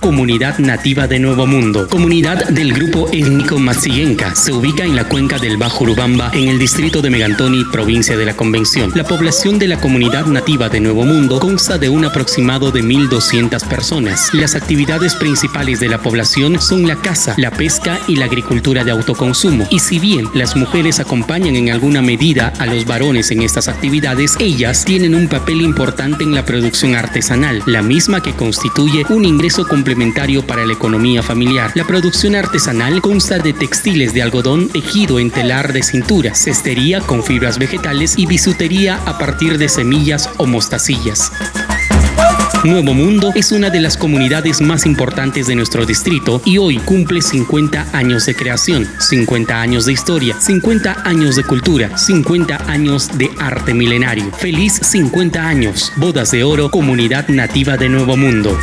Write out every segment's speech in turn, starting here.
Comunidad Nativa de Nuevo Mundo, comunidad del grupo étnico Matsillenca. Se ubica en la cuenca del Bajo Urubamba, en el distrito de Megantoni, provincia de la Convención. La población de la Comunidad Nativa de Nuevo Mundo consta de un aproximado de 1.200 personas. Las actividades principales de la población son la caza, la pesca y la agricultura de autoconsumo. Y si bien las mujeres acompañan en alguna medida a los varones en estas actividades, ellas tienen un papel importante en la producción artesanal, la misma que constituye un ingreso complementario para la economía familiar. La producción artesanal consta de textiles de algodón tejido en telar de cintura, cestería con fibras vegetales y bisutería a partir de semillas o mostacillas. Nuevo Mundo es una de las comunidades más importantes de nuestro distrito y hoy cumple 50 años de creación, 50 años de historia, 50 años de cultura, 50 años de arte milenario. ¡Feliz 50 años! Bodas de Oro, Comunidad Nativa de Nuevo Mundo.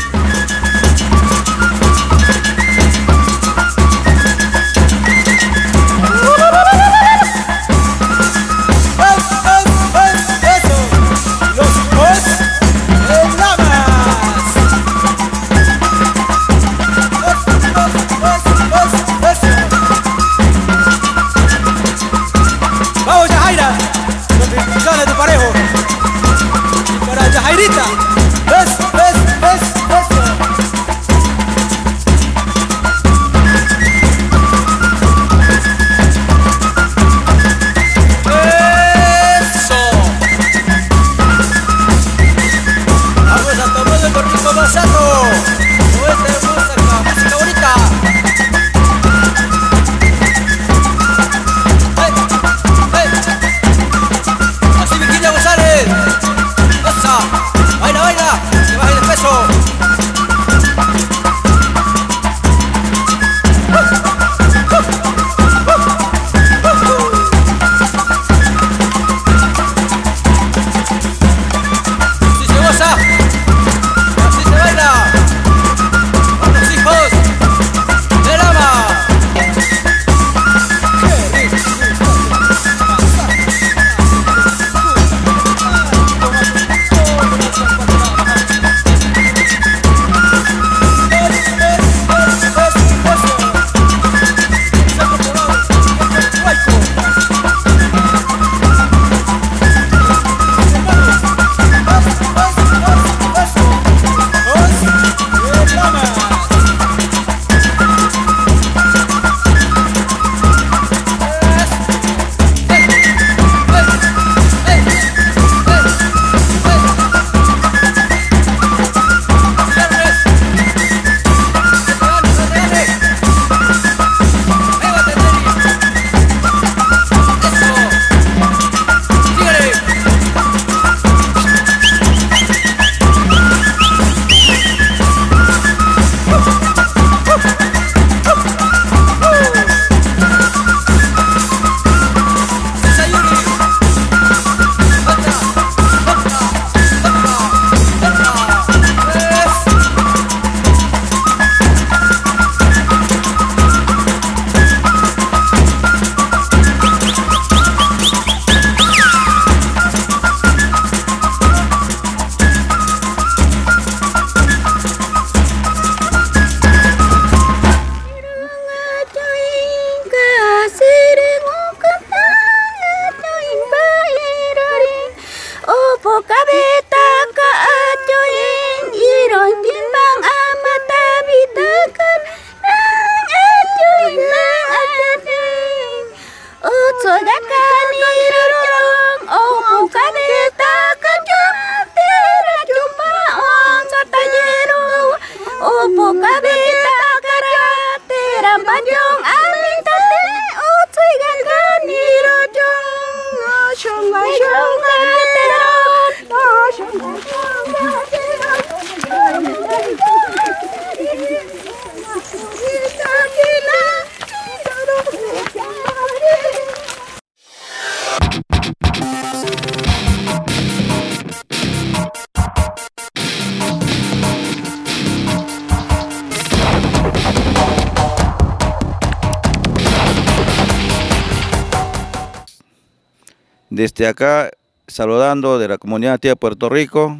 Desde acá, saludando de la comunidad nativa de Puerto Rico,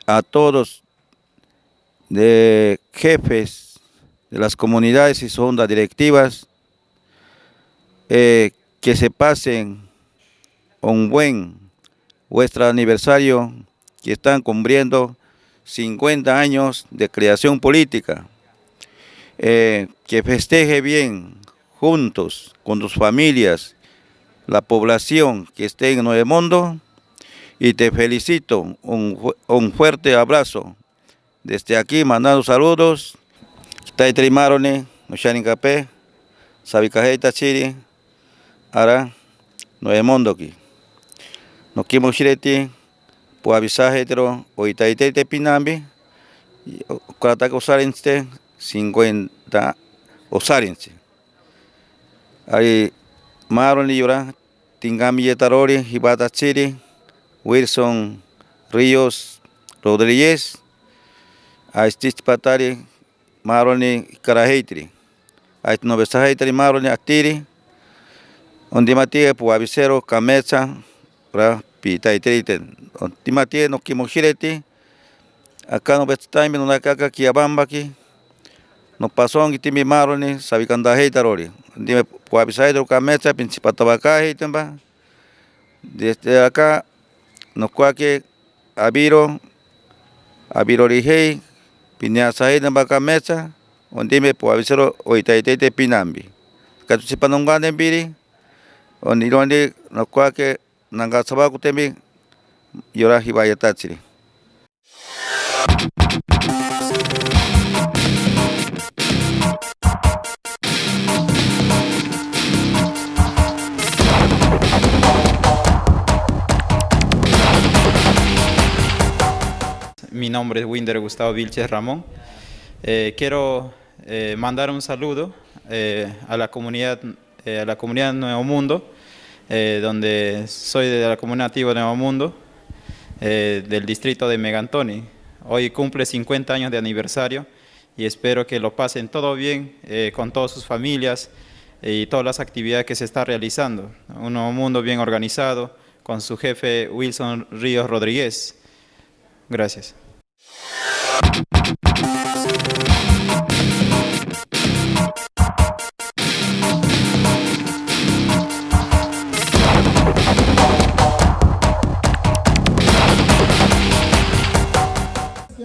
a todos de jefes de las comunidades y sus juntas directivas, que se pasen un buen vuestro aniversario, que están cumpliendo 50 años de creación política, que festeje bien juntos con tus familias, la población que esté en Nuevo Mundo, y te felicito, un fuerte abrazo. Desde aquí mandando saludos, Taitri Marone, Noshanin Capé, Sabicajeta Chiri, Ara, Nuevo Mundo aquí. No quimo shireti, po avisaje hetero, o itaitete pinambi, Cuarataca osarense, 50 osarense. Ahí Marone llora, Tingami Yetarori, Hibata Chiri, Wilson Ríos Rodríguez, a Stitch Patari, Maroni Caraheitri, a Novesaheitri Maroni Actiri, onde matie pu avisero Camecha, para Pitaitriten, onde matie no Kimoshireti, acá no Betstaime no Nakaka Kiabamba aquí, no pasó en Timi Maroni, Sabicandaheitarori, onde pu avisero Camecha, Principatabacaheitamba, desde acá. No cuaque Abiro Rigey, Piñasahí en Bacamesa, donde me puedo avisar hoy taitete Pinambi. Catuchipanongan en Biri, donde no cuaque Nangasabaku Temi, Yoraji Bayatachiri. Mi nombre es Winder Gustavo Vilches Ramón. Quiero mandar un saludo a la comunidad Nuevo Mundo, donde soy de la comunidad nativa Nuevo Mundo, del distrito de Megantoni. Hoy cumple 50 años de aniversario y espero que lo pasen todo bien con todas sus familias y todas las actividades que se está realizando. Un Nuevo Mundo bien organizado con su jefe Wilson Ríos Rodríguez. Gracias.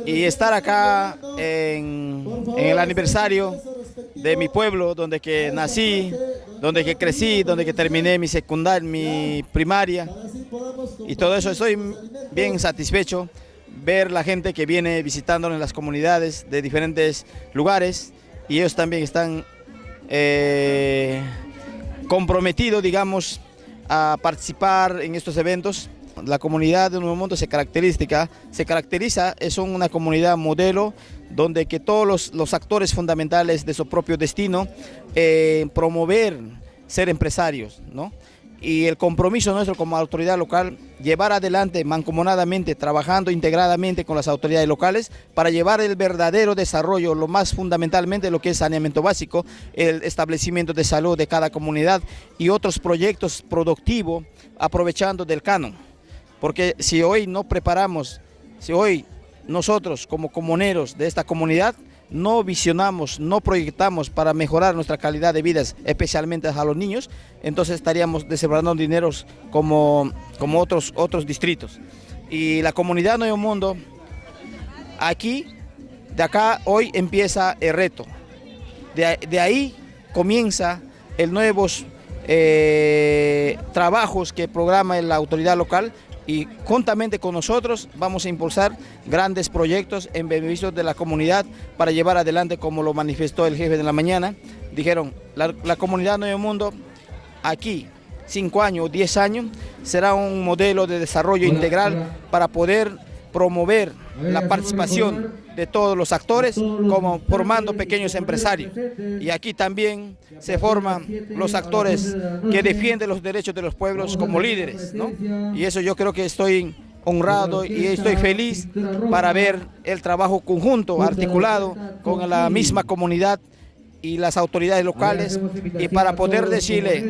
Y estar acá en el aniversario de mi pueblo, donde que nací, donde que crecí, donde que terminé mi secundaria, mi primaria y todo eso, estoy bien satisfecho ver la gente que viene visitándonos en las comunidades de diferentes lugares, y ellos también están comprometidos, digamos, a participar en estos eventos. La comunidad de Nuevo Mundo se caracteriza, es una comunidad modelo donde que todos los actores fundamentales de su propio destino promover ser empresarios, ¿no? Y el compromiso nuestro como autoridad local, llevar adelante mancomunadamente, trabajando integradamente con las autoridades locales para llevar el verdadero desarrollo, lo más fundamentalmente lo que es saneamiento básico, el establecimiento de salud de cada comunidad y otros proyectos productivos aprovechando del canon. Porque si hoy no preparamos, si hoy nosotros como comuneros de esta comunidad no visionamos, no proyectamos para mejorar nuestra calidad de vida, especialmente a los niños, entonces estaríamos deshebrando dineros como otros distritos. Y la comunidad Nuevo Mundo, de acá hoy empieza el reto. De ahí comienza el nuevos trabajos que programa la autoridad local, y juntamente con nosotros vamos a impulsar grandes proyectos en beneficio de la comunidad para llevar adelante, como lo manifestó el jefe de la mañana. Dijeron, la comunidad Nuevo Mundo aquí, 5 años o 10 años, será un modelo de desarrollo integral para poder promover la participación de todos los actores, como formando pequeños empresarios. Y aquí también se forman los actores que defienden los derechos de los pueblos como líderes, ¿no? Y eso yo creo que estoy honrado y estoy feliz para ver el trabajo conjunto, articulado con la misma comunidad y las autoridades locales, y para poder decirles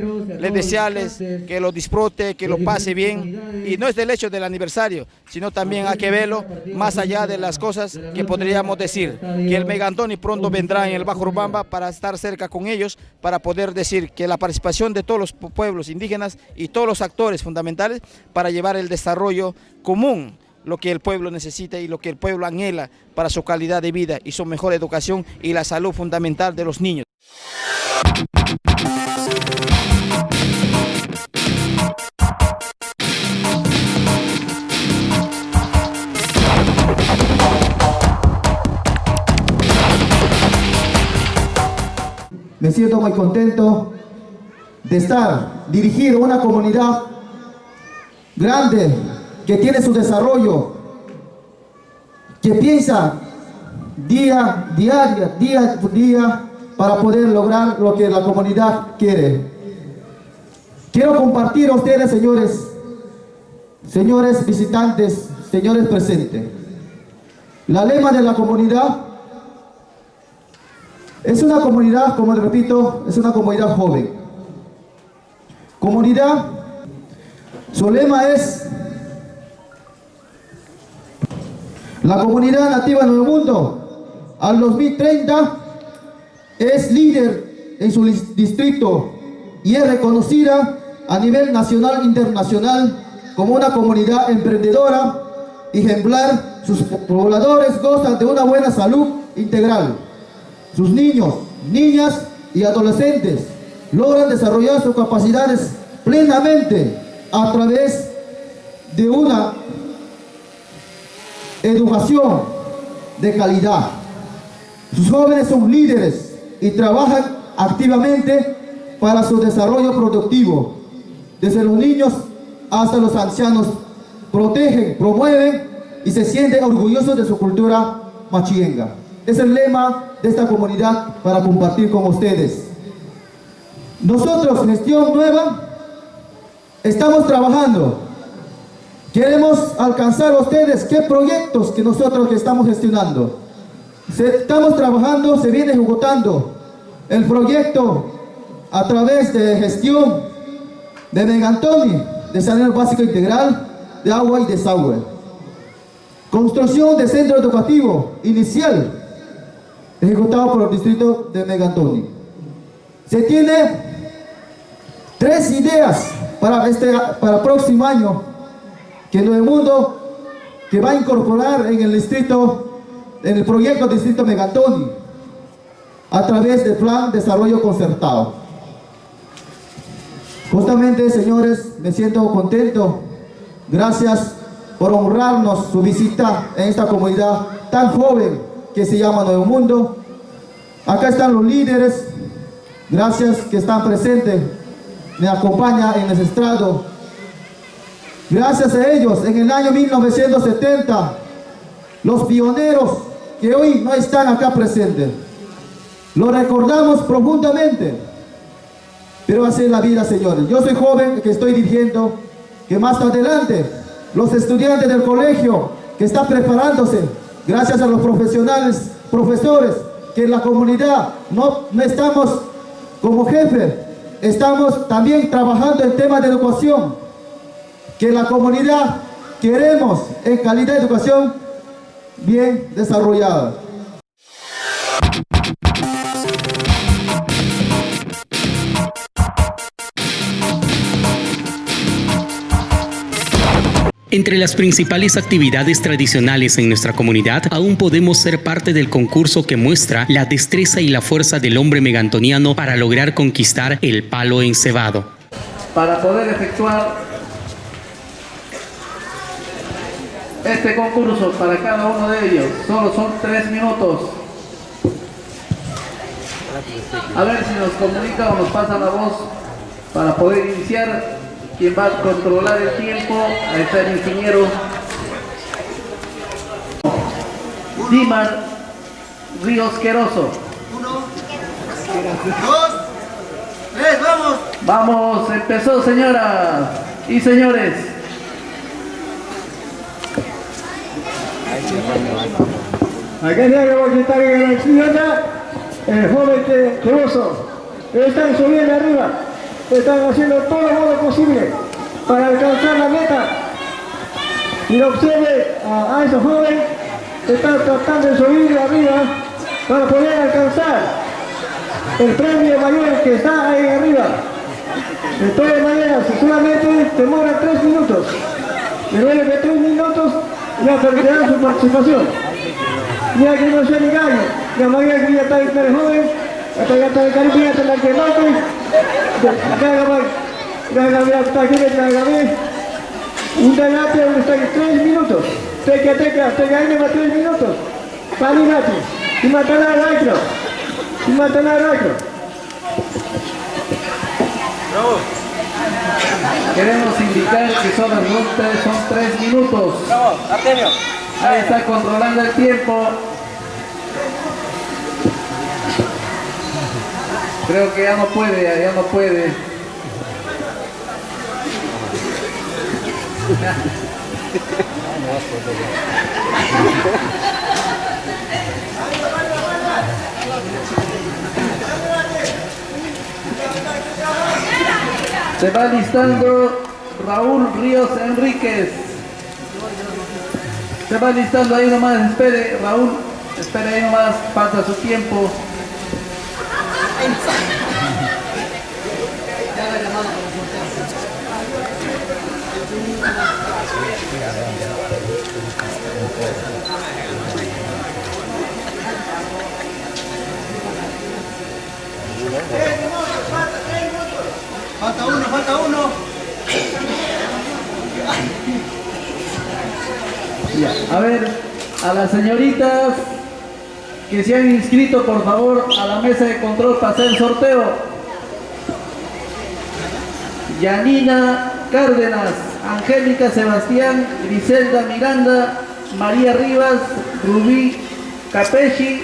desearles que lo disfrute, que lo pase bien. Y no es del hecho del aniversario, sino también hay que verlo más allá de las cosas que podríamos decir, que el Megantoni pronto vendrá en el Bajo Urubamba para estar cerca con ellos, para poder decir que la participación de todos los pueblos indígenas y todos los actores fundamentales para llevar el desarrollo común, lo que el pueblo necesita y lo que el pueblo anhela para su calidad de vida y su mejor educación y la salud fundamental de los niños. Me siento muy contento de dirigir una comunidad grande que tiene su desarrollo, que piensa día por día para poder lograr lo que la comunidad quiere. Quiero compartir a ustedes, señores visitantes, señores presentes. La lema de la comunidad es una comunidad, como repito, es una comunidad joven. Comunidad, su lema es: la comunidad nativa en el mundo al 2030 es líder en su distrito y es reconocida a nivel nacional e internacional como una comunidad emprendedora y ejemplar. Sus pobladores gozan de una buena salud integral. Sus niños, niñas y adolescentes logran desarrollar sus capacidades plenamente a través de una educación de calidad. Sus jóvenes son líderes y trabajan activamente para su desarrollo productivo. Desde los niños hasta los ancianos protegen, promueven y se sienten orgullosos de su cultura machinga. Es el lema de esta comunidad para compartir con ustedes. Nosotros, Gestión Nueva, estamos trabajando. Queremos alcanzar a ustedes qué proyectos que nosotros estamos gestionando. Estamos trabajando, se viene ejecutando el proyecto a través de gestión de Megantoni, de saneamiento básico integral de agua y desagüe. Construcción de centro educativo inicial ejecutado por el distrito de Megantoni. Se tiene 3 ideas para el próximo año que el mundo que va a incorporar en el distrito, en el proyecto Distrito Megantoni, a través del Plan de Desarrollo Concertado. Justamente, señores, me siento contento. Gracias por honrarnos su visita en esta comunidad tan joven que se llama Nuevo Mundo. Acá están los líderes, gracias que están presentes, me acompañan en el estrado. Gracias a ellos, en el año 1970, los pioneros que hoy no están acá presentes, lo recordamos profundamente, pero así es la vida, señores. Yo soy joven que estoy dirigiendo, que más adelante los estudiantes del colegio que están preparándose, gracias a los profesionales, profesores, que en la comunidad no estamos como jefe, estamos también trabajando en temas de educación, que la comunidad queremos en calidad de educación bien desarrollada. Entre las principales actividades tradicionales en nuestra comunidad, aún podemos ser parte del concurso que muestra la destreza y la fuerza del hombre megantoniano para lograr conquistar el palo encebado. Para poder efectuar este concurso para cada uno de ellos, solo son 3 minutos. A ver si nos comunica o nos pasa la voz para poder iniciar. Quien va a controlar el tiempo, ahí está el ingeniero Dimar Ríos Queroso. 1, 2, 3, vamos. Vamos, empezó, señoras y señores. Acá está que vamos a estar en la ciudad. el joven Teoso, están subiendo arriba, están haciendo todo lo posible para alcanzar la meta. Y observe a esos jóvenes que están tratando de subir arriba para poder alcanzar el premio mayor que está ahí arriba. De todas maneras, si solamente demora 3 minutos, después de 3 minutos ya perderá su participación. Ya que no se engañe, la mayoría que ya está en el joven, hasta ya está en el Caribe, ya está en el que mate, un debate donde está en 3 minutos, teca, ahí va 3 minutos, palinate, y matará al otro, Queremos indicar que son las rutas, son 3 minutos. Ahí está controlando el tiempo. Creo que ya no puede. Se va listando Raúl Ríos Enríquez. Se va listando ahí nomás, espere Raúl, espere ahí nomás, falta su tiempo. Falta uno. Ya, a ver, a las señoritas que se han inscrito, por favor, a la mesa de control para hacer el sorteo. Yanina Cárdenas, Angélica Sebastián, Griselda Miranda, María Rivas, Rubí Capesci,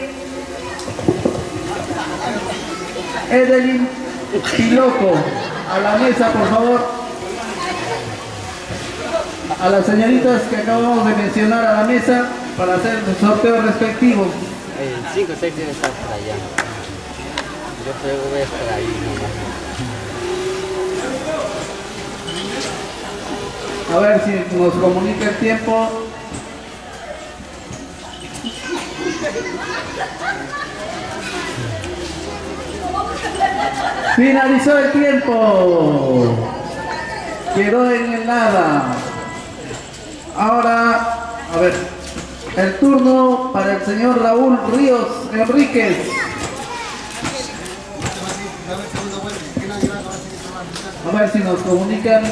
Edelyn Piloco. A la mesa, por favor. A las señoritas que acabamos de mencionar a la mesa para hacer el sorteo respectivo. El 5 o 6 debe estar por allá. Yo creo que voy a estar ahí nomás. A ver si nos comunica el tiempo. Finalizó el tiempo. Quedó en el nada. Ahora, a ver, el turno para el señor Raúl Ríos Enríquez. A ver si nos comunican.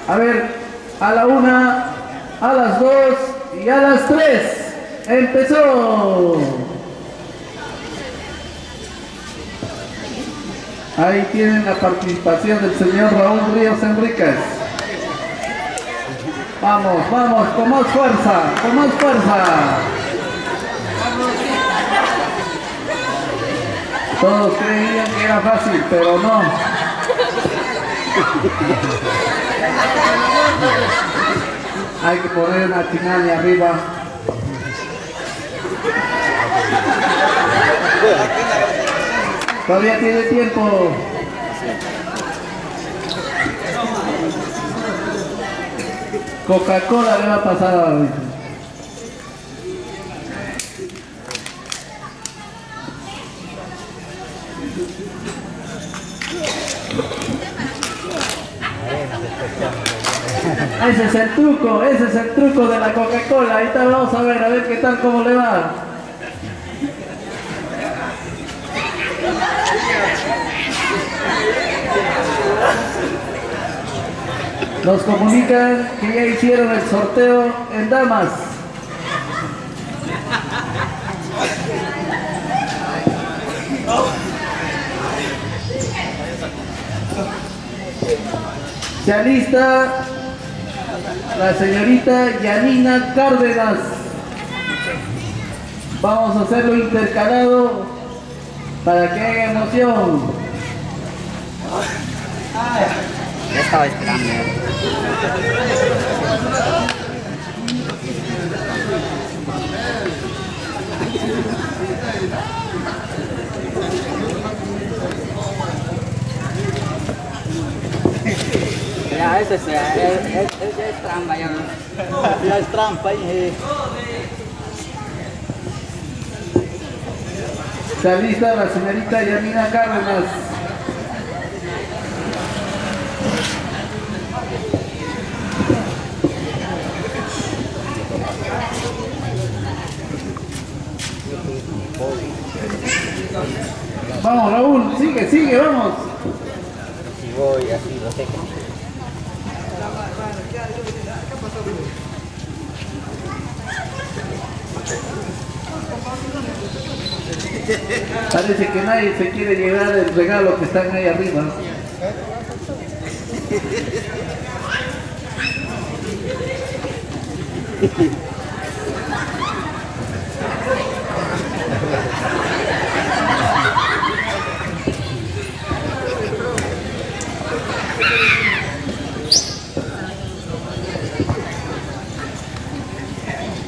A ver, a la 1, a las 2 y a las 3. Empezó. Ahí tienen la participación del señor Raúl Ríos Enríquez. Vamos, vamos, con más fuerza, con más fuerza. Todos creían que era fácil, pero no. Hay que poner una chinali arriba. Todavía tiene tiempo. Coca-Cola le va a pasar ahorita. Ese es el truco de la Coca-Cola. Ahorita vamos a ver qué tal, cómo le va. Nos comunican que ya hicieron el sorteo en damas. Se alista la señorita Yanina Cárdenas. Vamos a hacerlo intercalado para que haya emoción. Ya estaba esperando. Ya, eso es trampa ya. Ya es trampa. Está lista la señorita Yanina Cárdenas. Vamos Raúl, sigue, vamos. Si voy así, lo sé que... Parece que nadie se quiere llevar el regalo que están ahí arriba.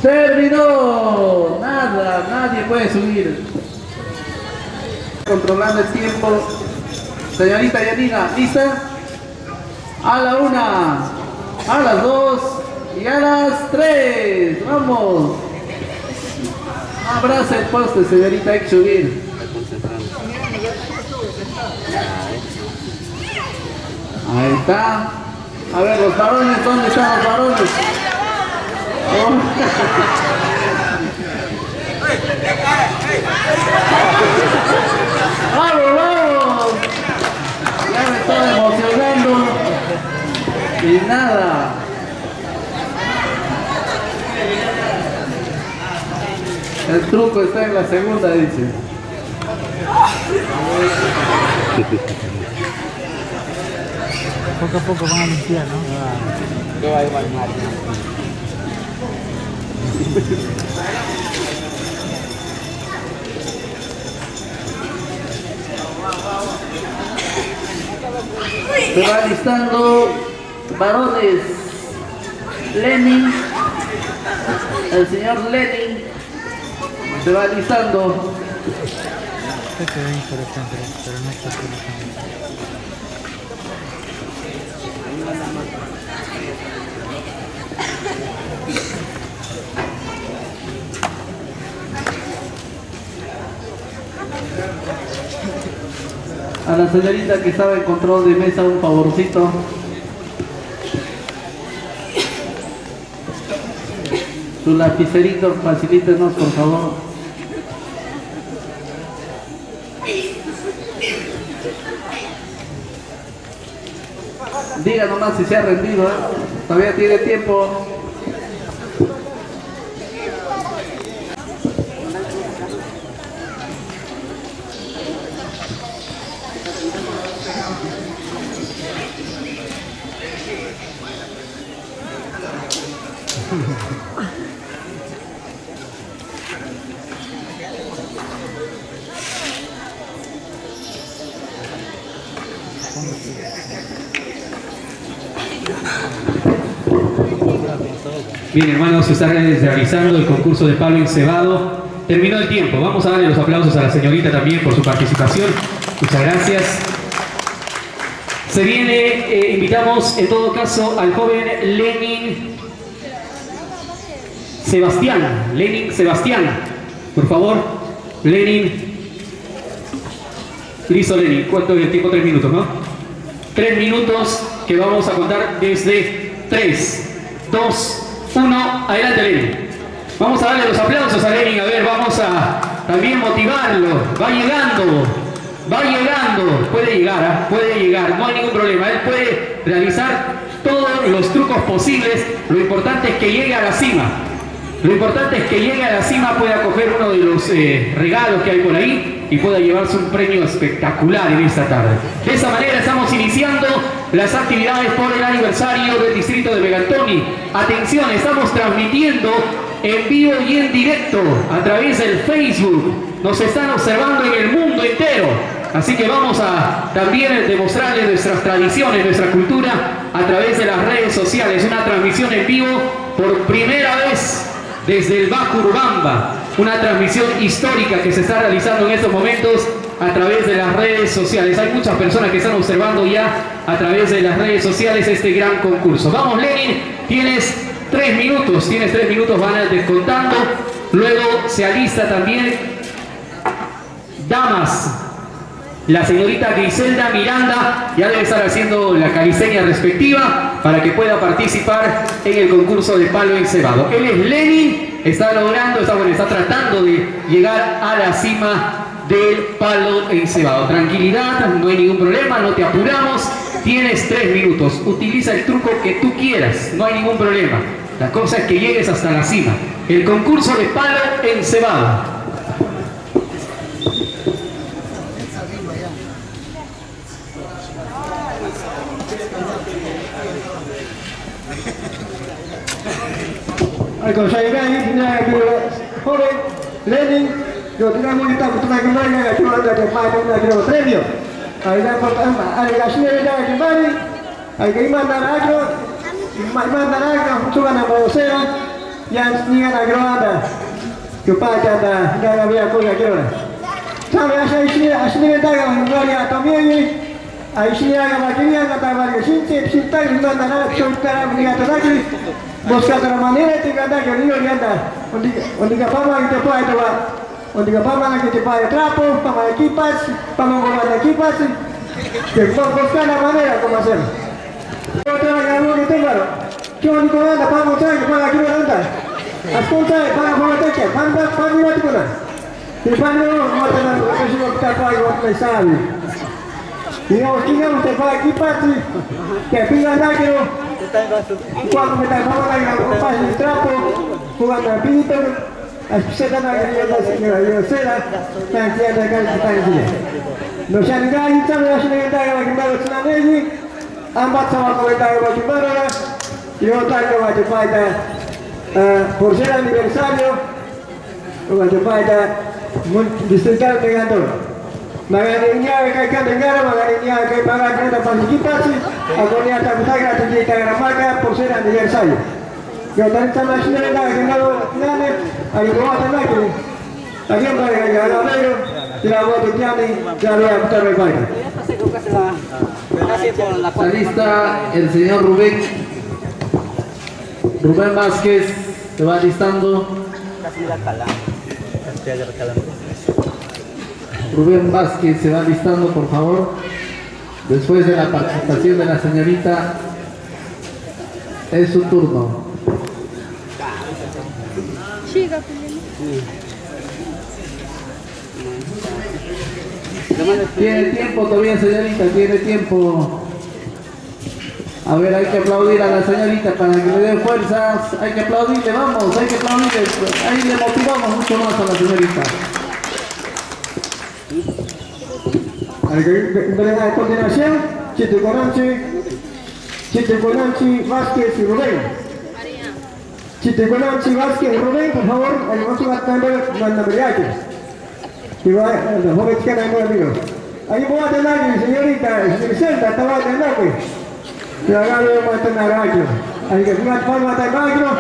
Terminó. Nada, nadie puede subir. Controlando el tiempo. Señorita Yanina, ¿lista? A la 1, a las 2 y a las 3. Vamos. Abraza el poste, señorita, hay que subir. Ahí está. A ver, los varones, ¿dónde están los varones? Oh. ¡Vamos, vamos! Ya me estoy emocionando. Y nada. El truco está en la segunda, dice. Poco a poco van a limpiar, ¿no? ¿Qué va a ir al mar? Se va alistando varones. Lenin, el señor Lenin se va alistando. Pero no está A la señorita que estaba en control de mesa, un favorcito. Su lapicerito, facilítenos por favor. Diga nomás si se ha rendido, ¿eh? Todavía tiene tiempo. Bien, hermanos, se está realizando el concurso de palo encebado. Terminó el tiempo. Vamos a darle los aplausos a la señorita también por su participación. Muchas gracias. Se viene, invitamos en todo caso al joven Lenin Sebastián. Por favor, Lenin. Listo, Lenin. ¿Cuánto es el tiempo? 3 minutos, ¿no? 3 minutos que vamos a contar desde 3, 2, 1. Adelante, Lenin. Vamos a darle los aplausos a Lenin. A ver, vamos a también motivarlo. Va llegando. Puede llegar, no hay ningún problema. Él puede realizar todos los trucos posibles. Lo importante es que llegue a la cima. Pueda coger uno de los regalos que hay por ahí y pueda llevarse un premio espectacular en esta tarde. De esa manera estamos iniciando las actividades por el aniversario del distrito de Megantoni. Atención, estamos transmitiendo en vivo y en directo a través del Facebook. Nos están observando en el mundo entero. Así que vamos a también demostrarles nuestras tradiciones, nuestra cultura a través de las redes sociales. Una transmisión en vivo por primera vez desde el Bajo Urubamba. Una transmisión histórica que se está realizando en estos momentos a través de las redes sociales. Hay muchas personas que están observando ya a través de las redes sociales este gran concurso. Vamos, Lenin, tienes 3 minutos, van a ir descontando. Luego se alista también damas. La señorita Griselda Miranda ya debe estar haciendo la calistenia respectiva para que pueda participar en el concurso de palo encebado. Él es Lenin, está tratando de llegar a la cima del palo encebado. Tranquilidad, no hay ningún problema, no te apuramos. Tienes 3 minutos. Utiliza el truco que tú quieras, no hay ningún problema. La cosa es que llegues hasta la cima. El concurso de palo encebado. Cuando saya lagi, joven Lenin, yo tenía muy bien, tú me quedas aquí, yo ando de padre, yo premio. Ahí la pertama, ahí la señora de Mari, ahí que mandar algo, mucho ganas para hacer, ya ni ganas grabada, que padre anda, ya había cosa que ahora. Sabe, así me da gloria también. Ahí sí haga batería, no está varios, sin tal, no anda nada, yo estará obligado aquí. Buscar otra manera de ganar que niño anda. Donde pama que te puede tomar. Donde pama que te puede trapo, pama equipas, pama con equipas. Que buscar la manera como hacerlo. Yo tengo que hablar de tema. Yo ni con anda, pama con que para aquí no anda. Ascolta, para con la techa, para mira tu cosa. Si para no mata la que se va a algo que sabe. Digamos te puede equipar, que pinga nada que no. Cuando me trabajaba en la ropa de trapo, jugando al pito, se dan a la señora, yo sé la cantidad de acá que está en día. No se han ganado, ya se han ganado la que me lo están allí, han pasado a comentar lo que me y otra que va a falta por ser aniversario, va a falta distrital de ganador. Magarinya kay kadengara magarinya kay paganda participasi agonia tabusaga tujita gramaga por ser aniversario. Yo también estaba haciendo la que no nada ahí lo hacen aquí. Aquí en Barrio Ganadero y la voz de Tiani ya lo ha puesto el baile. Está lista el señor Rubén Vázquez se va alistando. Rubén Vázquez se va listando, por favor. Después de la participación de la señorita, es su turno. Tiene tiempo todavía, señorita, tiene tiempo. A ver, hay que aplaudir a la señorita para que le dé fuerzas. Hay que aplaudirle, vamos, hay que aplaudirle. Ahí le motivamos mucho más a la señorita. A continuación, Chiteconanchi Vázquez y Rubén. Chiteconanchi Vázquez y Rubén, por favor, el otro manda mariachi. Y va, la joven chica no amigo. Ahí voy a tener, señorita, Griselda, estaba a tener, pues. Y ahora voy a tener aquí. Ahí que fui a palma de magro.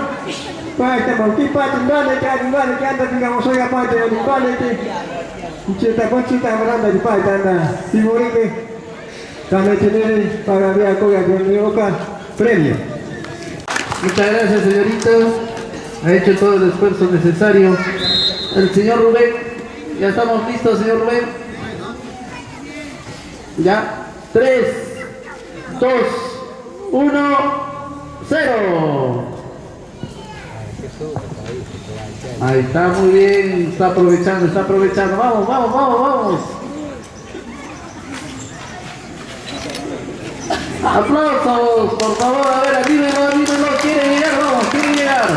Pues este montipa, tindale, que anda, digamos, soy aparte de mi padre, Cita hablando de pai tanda Timorite también tiene para ver a Coga con mi boca premio. Muchas gracias, señorita. Ha hecho todo el esfuerzo necesario. El señor Rubén, ya estamos listos, señor Rubén. Ya, 3, 2, 1, 0. Ahí está, muy bien, está aprovechando, vamos. Aplausos, por favor, a ver, dímelo, quiere llegar, vamos, quiere llegar.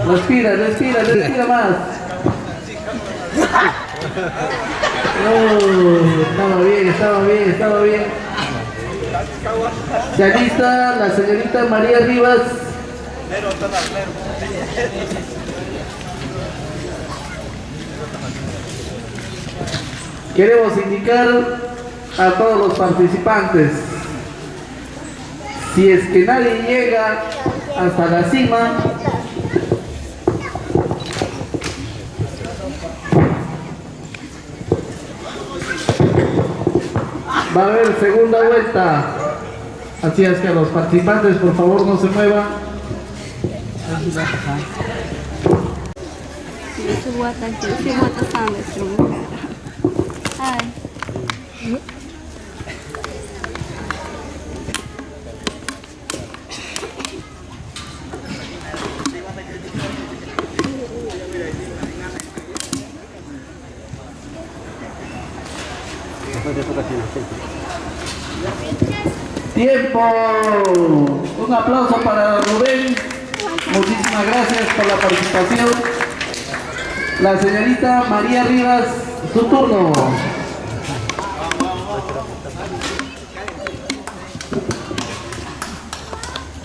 Respira más. Estaba bien. Se alista la señorita María Rivas. Queremos indicar a todos los participantes, si es que nadie llega hasta la cima, va a haber segunda vuelta. Así es que a los participantes, por favor, no se muevan. Tiempo. Un aplauso para Rubén. Muchísimas gracias por la participación. La señorita María Rivas, su turno.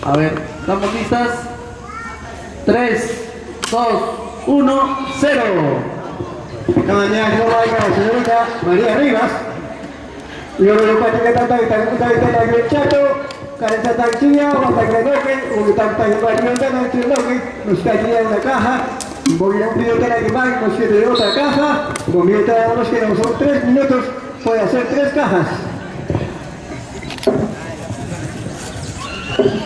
A ver, ¿estamos listas? 3, 2, 1, 0. Señorita María Rivas. Yo lo que tengo tanta que chato, careta tan chía, o tan que o tanta que variante no que nos caía una caja, voy a un video que la que va, nos quiere otra caja, voy a tenemos que nos son 3 minutos, puede hacer 3 cajas.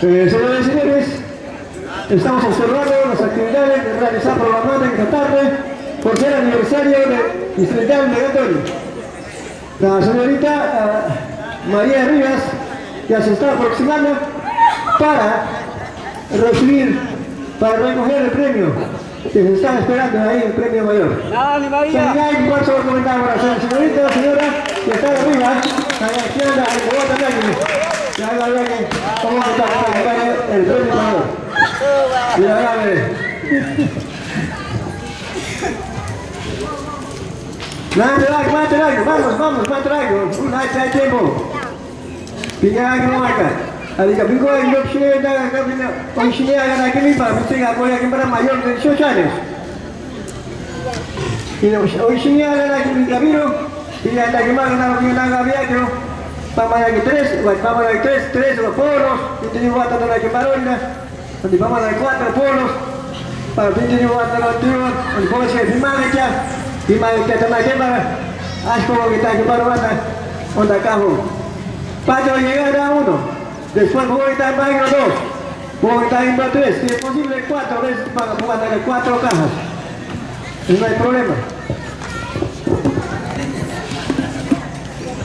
Señoras y señores, estamos observando las actividades que realizar programada esta tarde por ser aniversario de Distrital Megantoni. La señorita María Rivas ya se está aproximando para recibir, para recoger el premio que se está esperando ahí, el premio mayor. ¡Dale, María! ¿Cuál se va a comentar ahora? Señorita, señora, que está arriba, la ¿cómo está para recoger el premio mayor? Mira, vamos, hay tiempo. Piña que no marca. Ahorita pico el yo hoy sí hagan aquí misma, me tenga voy a comprar mayor de 18 años. Y hoy sí hagan aquí mi camino, y ya está quemado una gaviacho, vamos a dar 3 los polos, y tenemos hasta la quemarona, donde vamos a dar 4 polos, para que tenemos hasta los tíos, el polo se firma ya. Y más que te me quema, haz como que está quemando bata, onda cajo. Para llegar a 1, después voy a estar en bagno 2, voy a estar en 3, si es posible 4 veces para poder tener 4 cajas. Y no hay problema.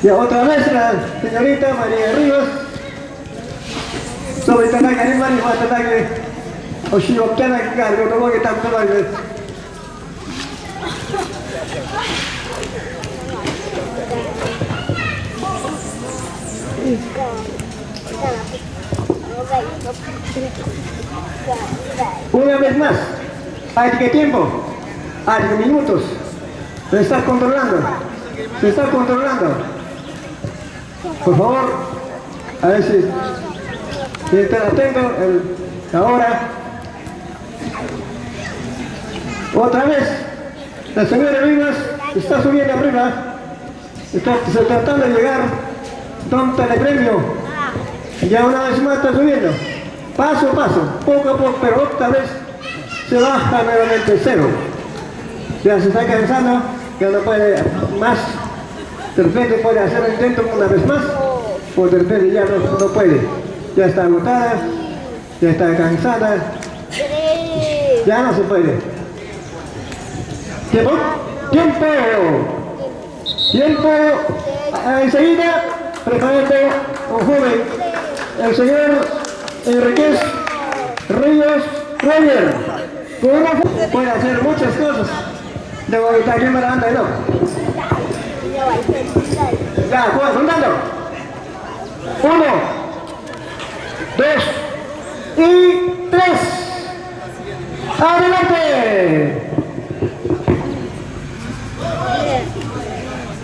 Y otra vez la señorita María Rivas, sobre esta caja de María, esta caja de Oshiyokana que cargo, no voy a estar tomando. Una vez más, ¿hay qué tiempo? ¿Hay qué minutos? Se está controlando. Por favor, a ver si te la tengo ahora. Otra vez, la señora Rivas está subiendo arriba, está tratando de llegar donde el premio. Ya una vez más está subiendo, paso a paso, poco a poco, pero otra vez se baja nuevamente 0. Ya se está cansando, ya no puede más. De repente puede hacer el intento una vez más, o de repente ya no puede. Ya está agotada, ya está cansada, ya no se puede. ¿Tiempo? Enseguida, preparando un joven, el señor Enriquez Ríos Roger. Puede hacer muchas cosas. Debo evitar que me la anda, ¿no? Ya, contando. 1, 2 y 3. ¡Adelante!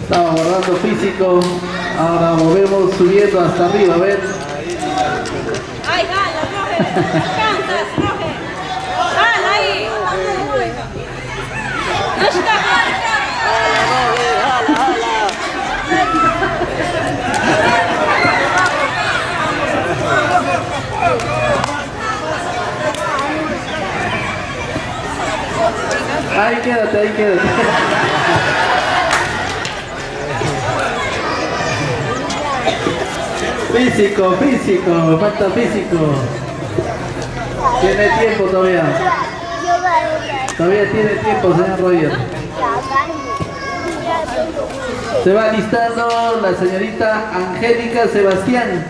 Estamos guardando físico, ahora movemos subiendo hasta arriba, a ver. Ahí quédate, ahí quédate. Físico, físico, falta físico. Tiene tiempo todavía. Todavía tiene tiempo, señor Roger. Se va listando la señorita Angélica Sebastián.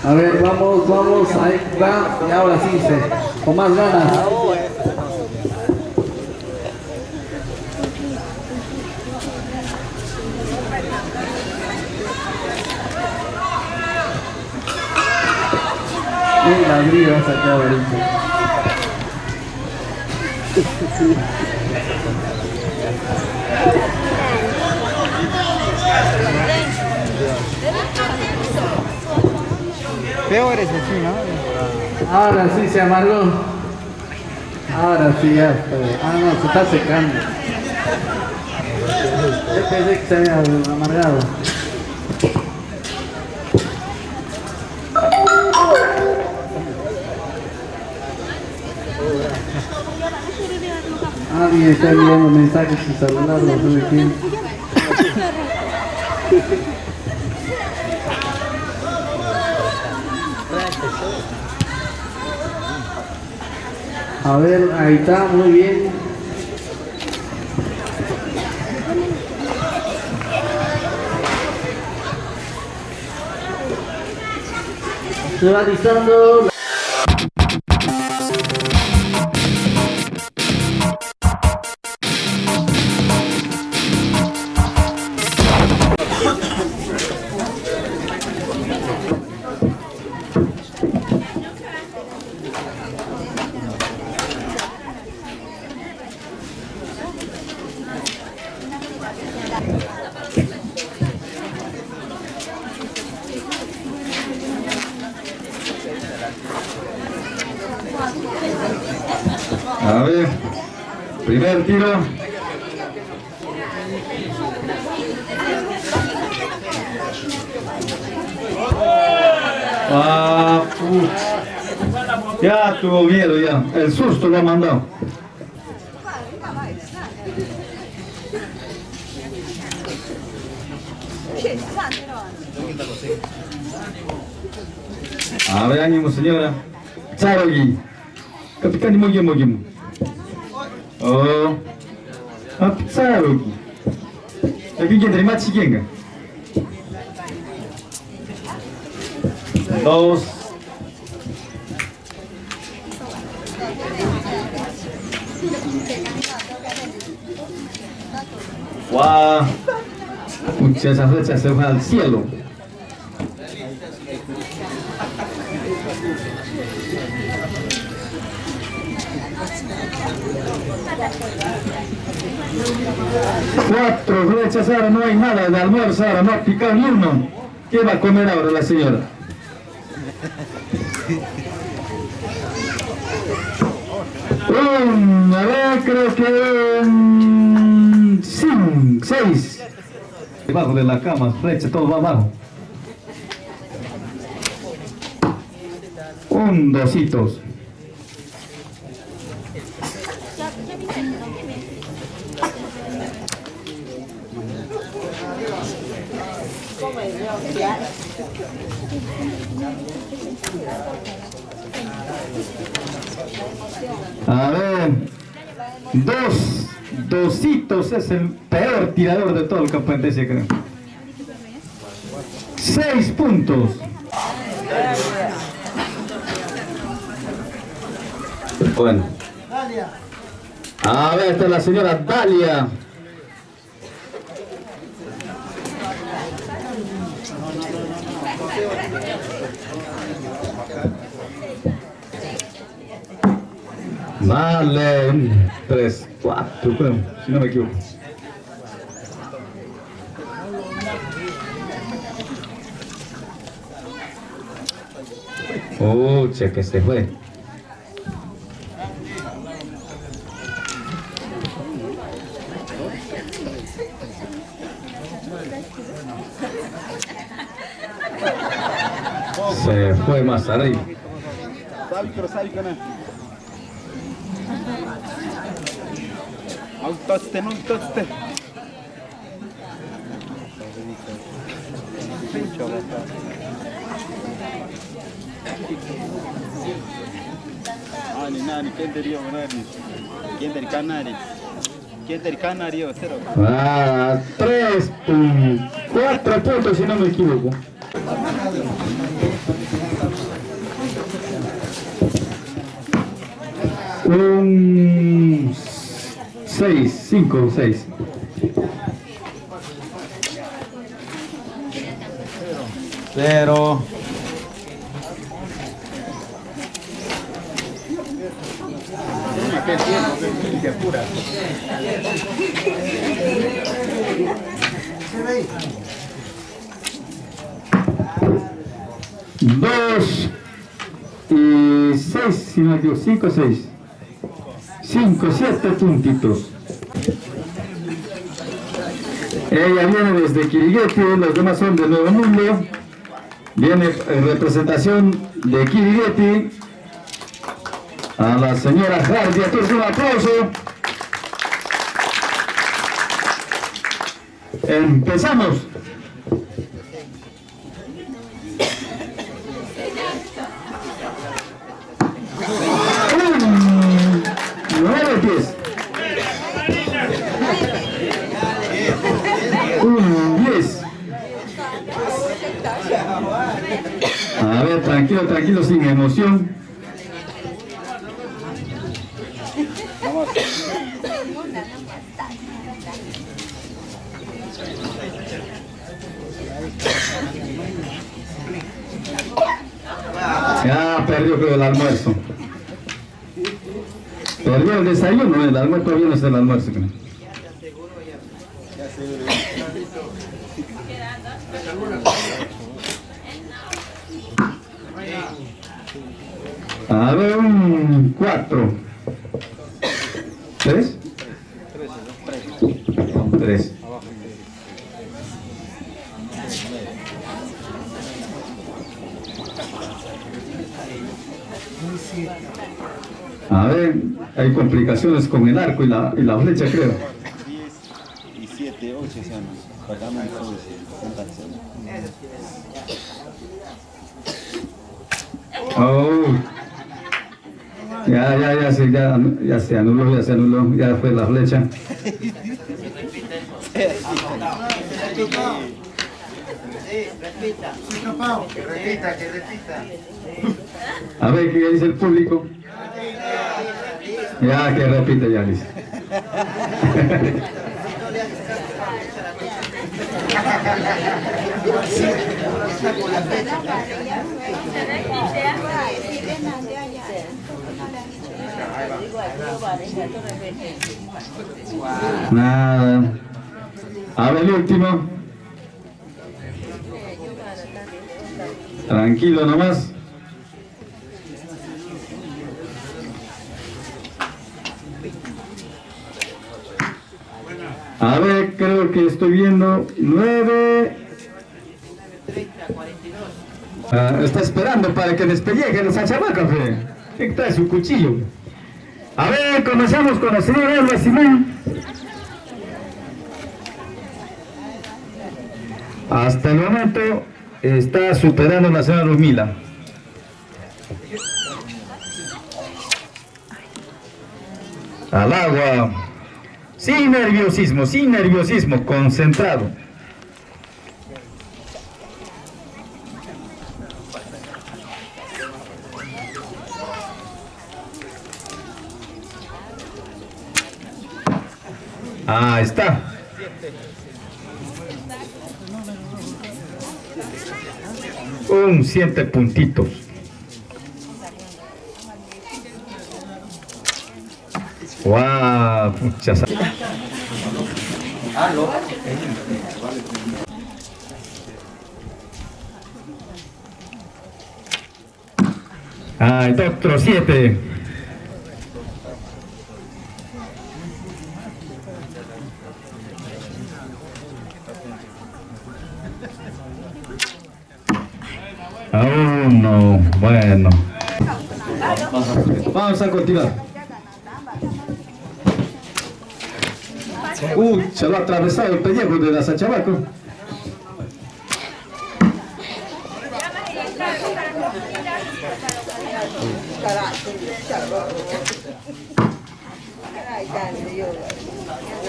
A ver, vamos, vamos, ahí va, y ahora sí, con más ganas. La alegría va a sacar ahorita. Peor es así, ¿no? Ahora sí se amargó. Ahora sí ya está. Ah, no, se está secando. Yo pensé que se había amargado. Alguien está enviando mensajes sin celular, no sé quién. A ver, ahí está, muy bien. Se va listando. A ver, primer tiro. Ah, ya tuvo miedo ya, el susto lo ha mandado. A ver, ánimo señora. Charogi. Kapikani mogi. Oh. Charogi. Aquí que terima chiquenga. 2. Wow. Esa flecha se fue al cielo. Cuatro flechas ahora, no hay nada de almuerzo ahora, no ha picado ni uno. ¿Qué va a comer ahora la señora? A ver, creo que 6. Debajo de la cama, flecha, todo va abajo. 1, 2. A ver, 2 es el peor tirador de todo el campeonato, creo. 6 puntos. Bueno. A ver, esta es la señora Dalia. Vale, 3, 4, creo, si no me equivoco. Uy, que se fue. Se fue más arriba. Ah, 4 puntos si no me equivoco. Un 6, 5, 6. Cero. Dos y 6, si no me equivoco, 5, 6. 5, 7 puntitos. Ella viene desde Quirigueti, los demás son de Nuevo Mundo. Viene en representación de Quirigueti a la señora Jardia. Entonces un aplauso. Empezamos. 9 pies. 10. A ver, tranquilo, tranquilo, sin emoción. Ya perdió, creo, el almuerzo. Perdió el desayuno, el almuerzo todavía no es el almuerzo, creo. A ver, un 4. 3. 3. A ver, hay complicaciones con el arco y la flecha, creo. 10 y 7, 8 Oh, ya se anuló, ya fue la flecha. A ver, ¿qué dice el público? Ya, que repite, ya dice. Nada. A ver, el último. Tranquilo nomás. A ver, creo que estoy viendo 9. Está esperando para que despelleje los achamaca, fe. ¿Qué trae su cuchillo? A ver, comenzamos con la señora Elba Simón. Hasta el momento está superando la señora Luzmila. Al agua. Sin nerviosismo, concentrado. Ahí está. Un 7 puntitos. Wow, muchas gracias. Ah, está otro 7. Aún no, bueno. Vamos a continuar. Se lo ha atravesado el pellejo de la Sachabaco.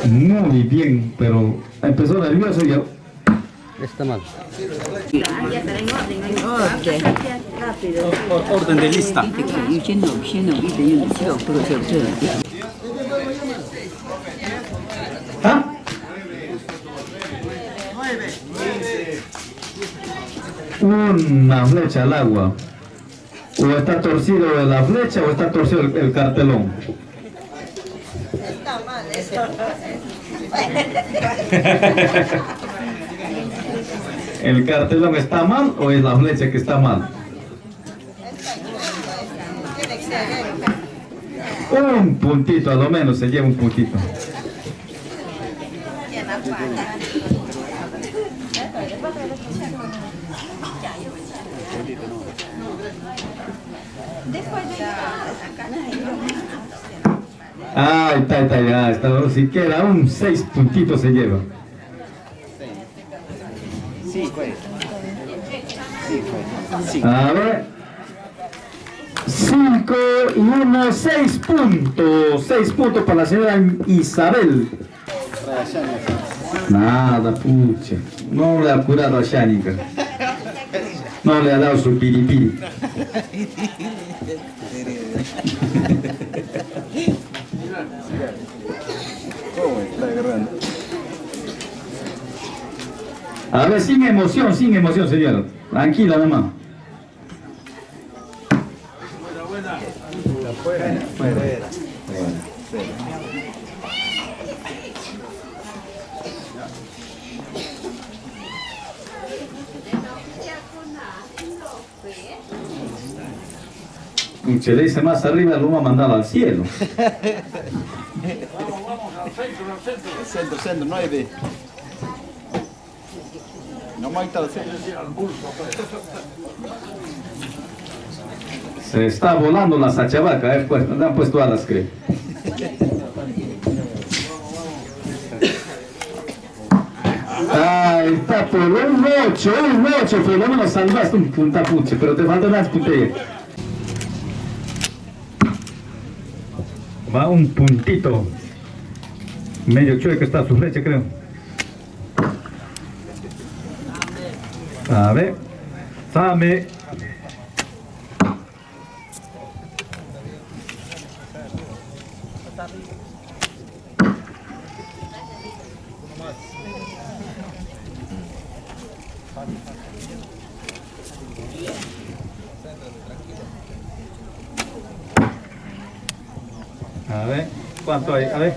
Muy bien, pero empezó nervioso y ya. Está mal. Orden de lista. ¿Ah? Una flecha al agua. O está torcido la flecha o está torcido el cartelón. Está mal eso. ¿El cartelón está mal o es la flecha que está mal? Un puntito, a lo menos se lleva un puntito. Ah, está, ya está. Si queda un 6 puntitos se lleva. Sí, pues. A ver. 5 y 1, 6 puntos. 6 puntos para la señora Isabel. Nada, pucha. No le ha curado a Shanika. No le ha dado su piripiri. A ver, sin emoción, señora. Tranquila, nomás. Se le dice más arriba, lo vamos a mandar al cielo. Centro, 9. No me está el centro. Se está volando la Sachabaca, pues, le han puesto alas, creo. Ahí está, por un 8, por lo menos salvaste un puntapuche, pero te falta más puntillas. Va un puntito. Medio chueco está su flecha, creo. A ver. Same. A ver, ¿cuánto hay? A ver.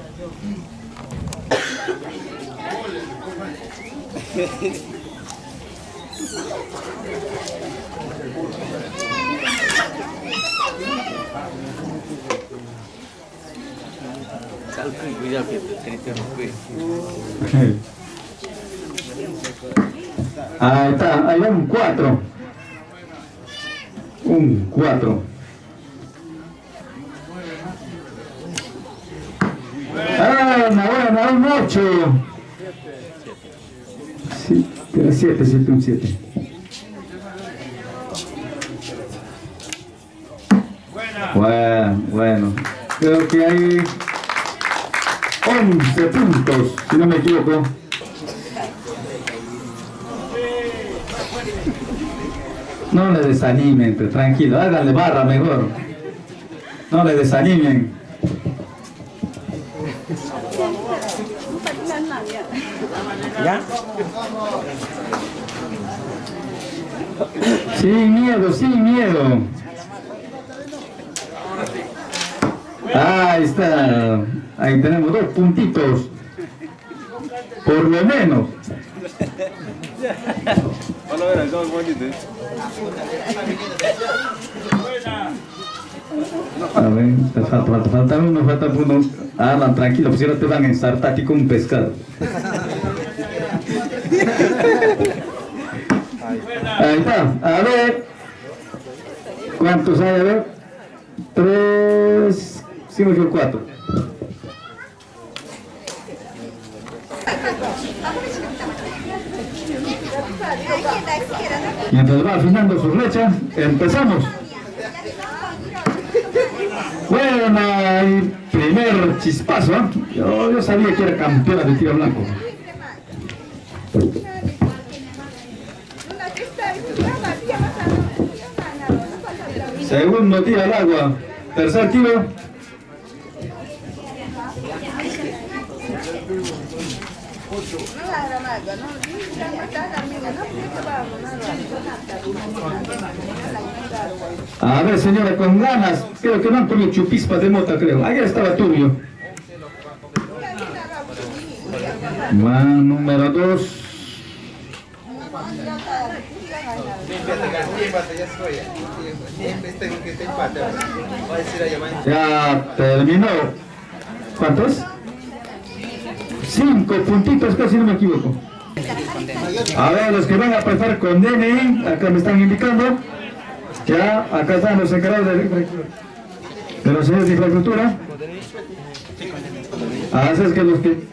Cuidado que te interrumpí. Ahí está, ahí va un 4. Un 4. Ah, buena, un 8. Sí, queda 7, un 7. Bueno. Creo que hay 11 puntos, si no me equivoco. No le desanimen, pero tranquilo, háganle barra mejor. No le desanimen. ¿Ya? Sin miedo. Ahí está. Ahí tenemos 2 puntitos. Por lo menos. Hola, ¿cómo es bonito? A ver, falta uno. Alan, tranquilo, pues si no te van a ensartar aquí con un pescado. Ahí está, a ver. ¿Cuántos hay? A ver. 3, 5, 4. Mientras va afinando su flecha, empezamos. Bueno, el primer chispazo, ¿eh? Yo sabía que era campeona de tiro blanco. Segundo tiro al agua. Tercer tiro. A ver, señora, con ganas. Creo que no han comido chupispas de mota, creo. Ayer estaba turbio. Número 2. Ya terminó. ¿Cuántos? 5 puntitos, casi no me equivoco. A ver, los que van a apretar con DNI, acá me están indicando. Ya, acá están los encargados de los señores de infraestructura. Así es que los que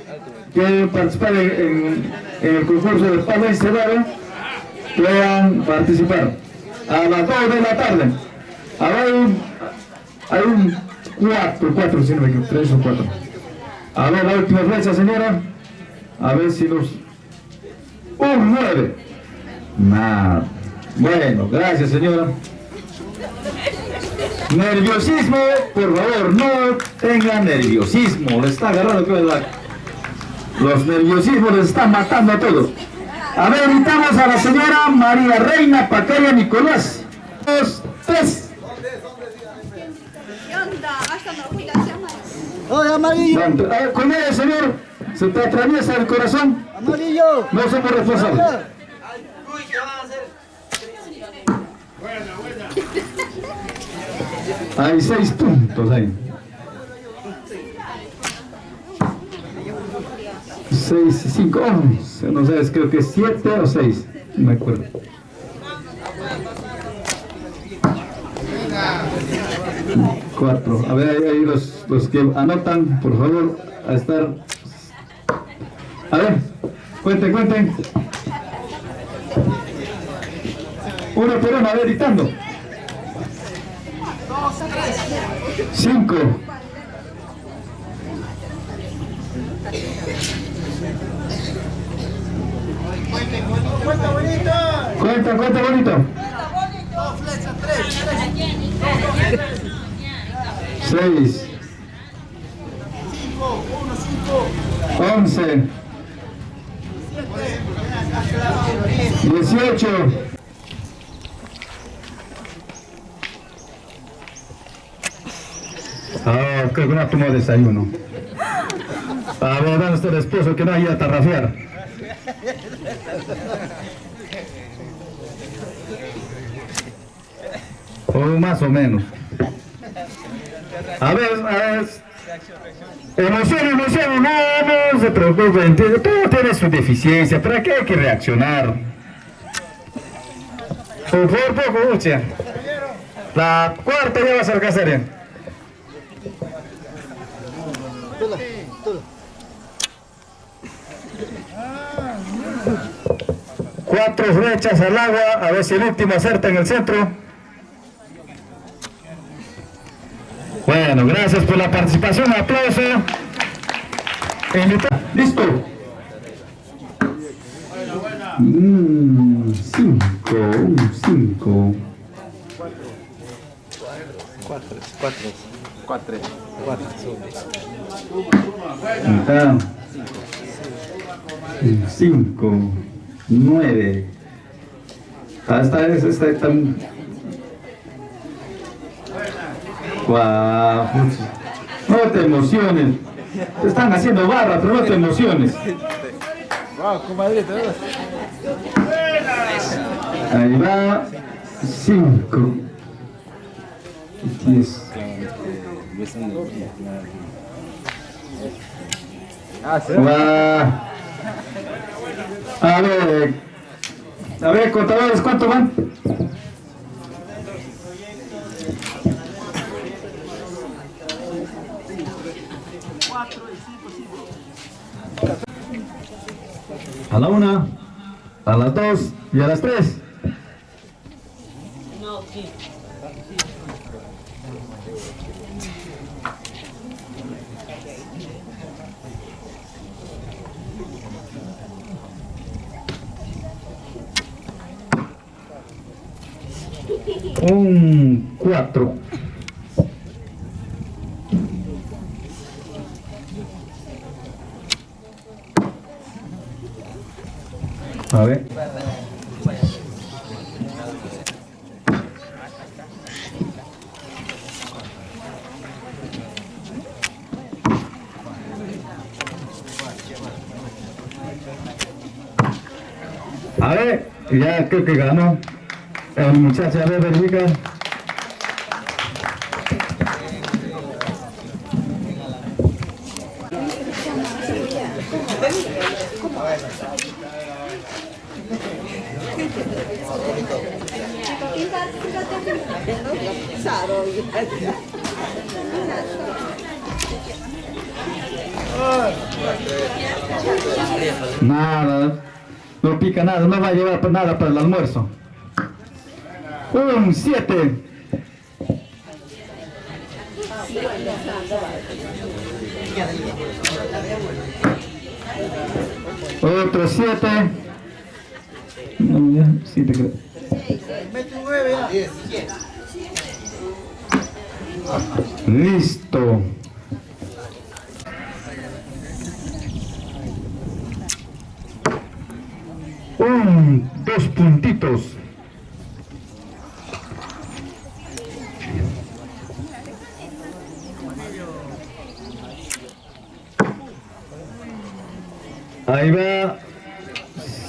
quieren participar en el concurso de palo y cebada puedan participar. A las 2 de la tarde. A ver, hay un 4, si no me equivoco, 3 o 4. A ver, la última flecha, señora. A ver si los... Un 9. Nada. Bueno, gracias, señora. Nerviosismo, por favor, no tengan nerviosismo. Les está agarrando con los nerviosismos, les están matando a todos. A ver, invitamos a la señora María Reina Pacaya Nicolás. 2, 3. ¡Oye, amarillo! Con ella, señor, se te atraviesa el corazón. ¡Amarillo! No somos responsables. Hay 6 puntos ahí. 6 y 5, 11. No sé, creo que 7 o 6. No me acuerdo. Cuatro. A ver, ahí los que anotan, por favor, a estar. A ver, cuenten. Uno por uno, a ver, dictando. 5. Cuenta bonito. 6. 11. 18. Creo que no tomó desayuno. A ver, ¿dónde está el esposo que no haya a tarrafiar? O más o menos. A ver. Emoción, no se preocupen. Todo tiene su deficiencia, pero aquí hay que reaccionar. Por poco, mucha. La cuarta ya va a ser Casaria. Cuatro flechas al agua, a ver si el último acerta en el centro. Bueno, gracias por la participación, aplauso. Listo. 5. 4. 5, 9. Está tan... Wow. No te emociones. Te están haciendo barra, pero no te emociones. Wow, comadrita. Ahí va. 5. 10. A ver, contadores, ¿cuánto van? A la 1, a las 2 y a las 3. Un 4. A ver. A ver, ya creo que ganó el muchacho. A ver, verifica. Nada, no pica nada, no va a llevar nada para el almuerzo. Un 7. Otro 7. No, ya, 7 creo. Listo. Un 2 puntitos. Ahí va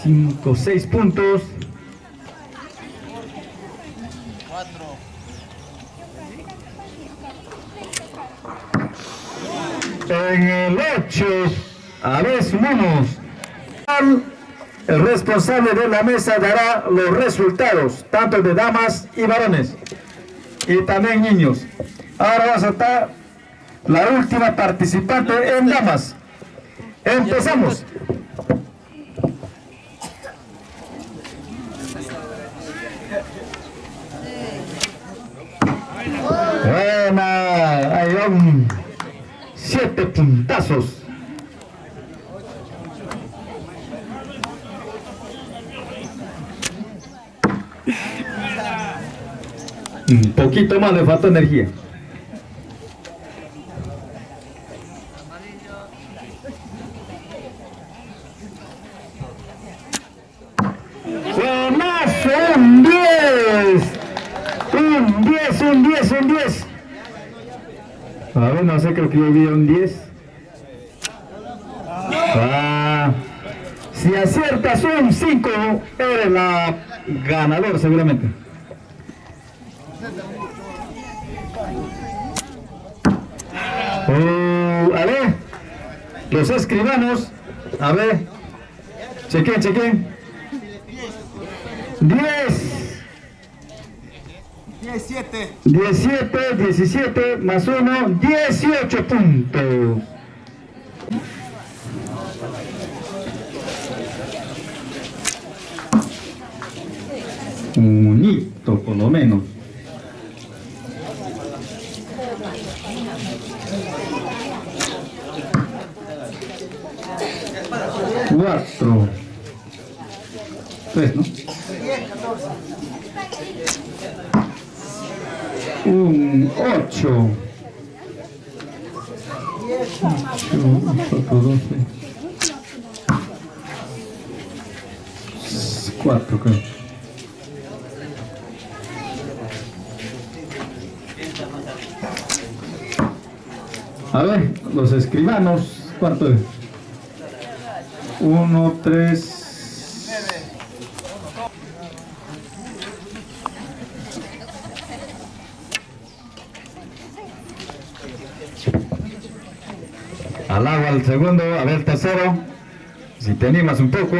5, 6 puntos. 4. En el 8, a ver, sumamos. El responsable de la mesa dará los resultados, tanto de damas y varones, y también niños. Ahora vamos a estar la última participante en damas. Empezamos. Buena, ahí van 7 puntazos. Un poquito más, le falta energía. ¡Buenazo! ¡Un 10! ¡Un 10, un 10, un 10! A ver, no sé, creo que yo vi un 10. Si aciertas un 5, eres la ganadora seguramente. A ver, los escribanos, a ver, chequen, chequen. 10. 17. 17, 17 más 1, 18 puntos. Unito, por lo menos. Cuatro. 3, ¿no? Un 8. 12. 4, creo. A ver, los escribanos, ¿cuánto es? 1, 3. Al agua el segundo, a ver el tercero. Si te animas un poco.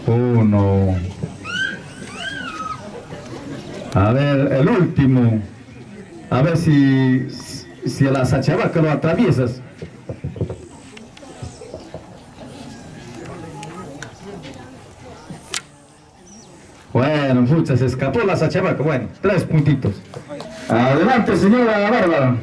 Uno. A ver, el último. A ver si a la sachabaca lo atraviesas. Bueno, muchas, se escapó la sachabaca. Bueno, 3 puntitos. Adelante, señora Bárbara.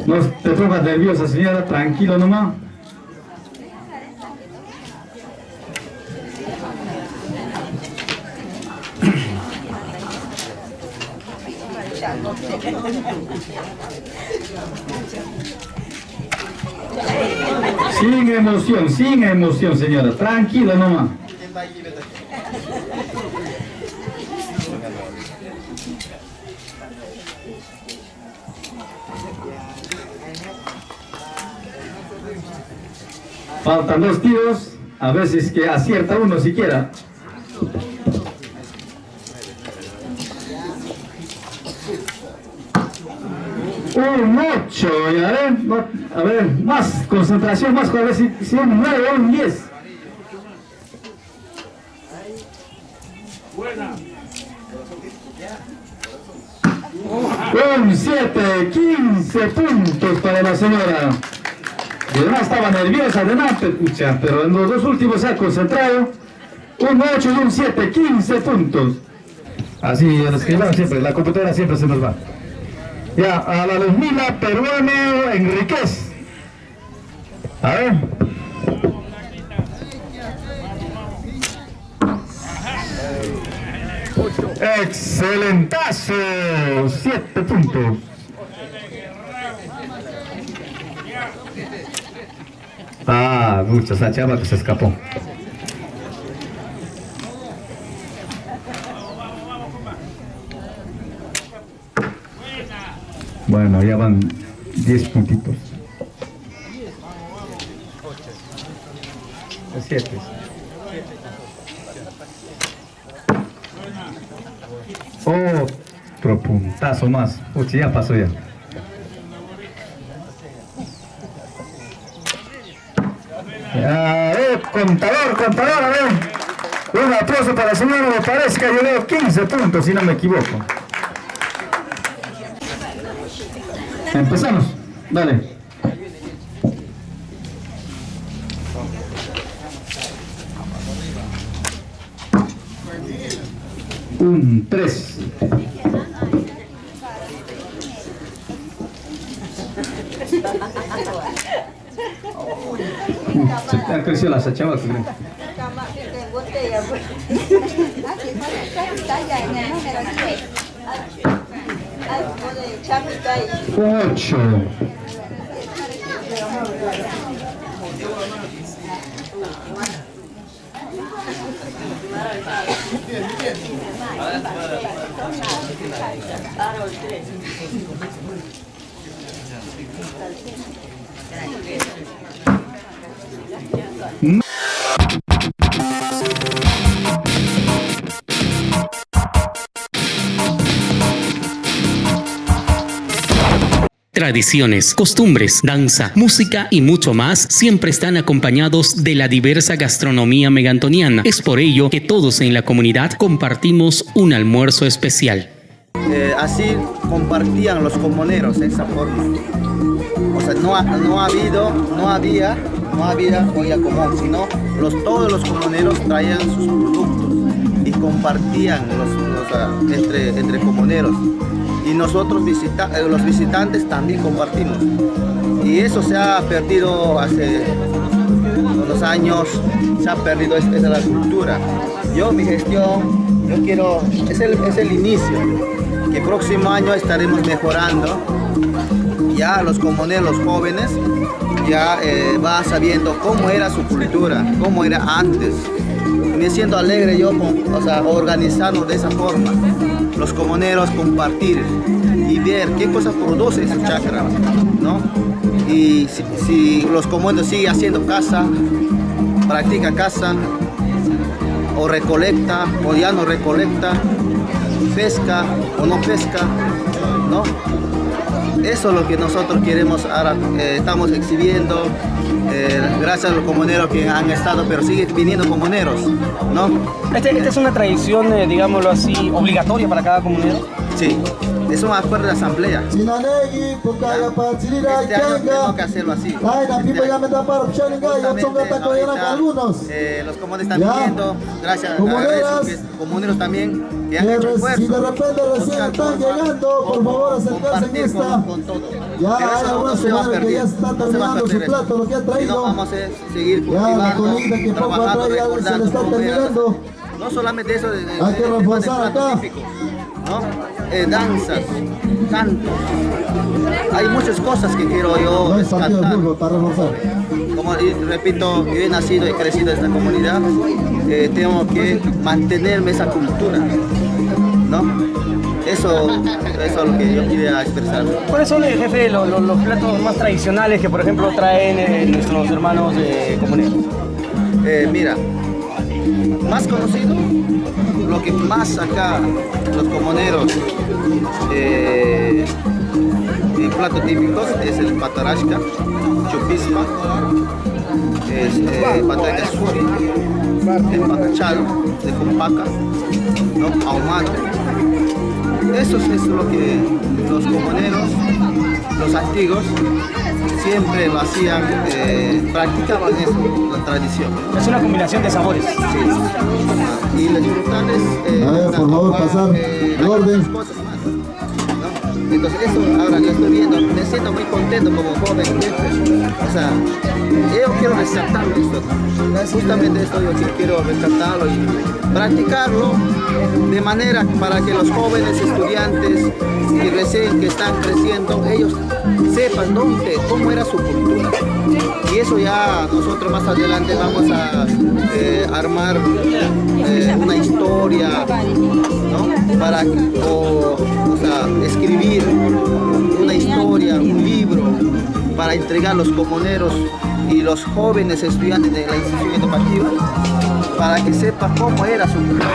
No te pongas nerviosa, señora, tranquilo nomás. Sin emoción, señora, tranquila nomás. Faltan 2 tiros, a veces que acierta uno siquiera. Un 8, a ver, más concentración, más, a ver si un 9 o un 10. Un 7, 15 puntos para la señora. Y además estaba nerviosa adelante, pucha, pero en los 2 últimos se ha concentrado. Un 8 y un 7, 15 puntos. Así, el escribano siempre, la computadora siempre se nos va. Ya, a la Luzmila Peruano Enríquez. A ver. Excelentazo. 7 puntos. Ah, mucha esa chava que se escapó. Bueno, ya van 10 puntitos. 7. Otro puntazo más. Uy, ya pasó ya. Contador, a ver. Un aplauso para el señor, me parece que llegó 15 puntos, si no me equivoco. Empezamos, dale. Un 3. Se te ha crecido la sachava, creo. Ocho. Tradiciones, costumbres, danza, música y mucho más siempre están acompañados de la diversa gastronomía megantoniana. Es por ello que todos en la comunidad compartimos un almuerzo especial. Así compartían los comuneros de esa forma. O sea, no había olla común, sino todos los comuneros traían sus productos y compartían entre comuneros. Y nosotros los visitantes también compartimos. Y eso se ha perdido hace unos años, se ha perdido esa la cultura. Mi gestión, es el inicio, que el próximo año estaremos mejorando. Ya los comuneros, los jóvenes, ya va sabiendo cómo era su cultura, cómo era antes. En me siento alegre yo, organizando de esa forma. Los comuneros compartir y ver qué cosa produce esa chacra, ¿no? Y si los comuneros siguen haciendo caza, practica caza, o recolecta, o ya no recolecta, pesca o no pesca, ¿no? Eso es lo que nosotros queremos ahora, estamos exhibiendo, gracias a los comuneros que han estado, pero siguen viniendo comuneros, ¿no? ¿Esta es una tradición, digámoslo así, obligatoria para cada comunero? Sí, es un acuerdo de asamblea. Este año tenemos que hacerlo así. Justamente ahorita, los comuneros están viniendo, gracias a los comuneros también que han hecho esfuerzo. Si de repente recién están llegando, por favor acercarse en esta. Con todo. Ya hay algunos comuneros que ya están terminando su plato, lo que han traído. No vamos a seguir ya la comida que poco ha traído ya se le está terminando. No solamente eso hay que reforzar acá. Típico, ¿no? Danzas, cantos. Hay muchas cosas que quiero yo no es partido de fútbol, para reforzar. Como repito, yo he nacido y crecido en esta comunidad, tengo que mantenerme esa cultura, ¿no? Eso es lo que yo quería expresar. ¿Cuáles son, jefe, los platos más tradicionales que, por ejemplo, traen nuestros hermanos comuneros? Mira, más conocido, lo que más acá los comuneros platos típicos es el patarashka, chupispa, es patata suri, el pacachal de compaca, ¿no? Ahumado. Eso es lo que los comuneros, los antiguos, siempre lo hacían, practicaban eso, la tradición. Es una combinación de sabores. Sí. Y los frutales, a ver, por favor, pasar el orden. Cosas más, ¿no? Entonces eso ahora lo estoy viendo, me siento muy contento como joven jefe. O sea, yo quiero resaltarlo esto. Justamente esto yo quiero resaltarlo y practicarlo de manera para que los jóvenes estudiantes que están creciendo, ellos sepan cómo era su cultura. Y eso ya nosotros más adelante vamos a armar una historia, ¿no? Para escribir una historia, un libro para entregar a los comuneros y los jóvenes estudiantes de la institución educativa para que sepan cómo era su cultura.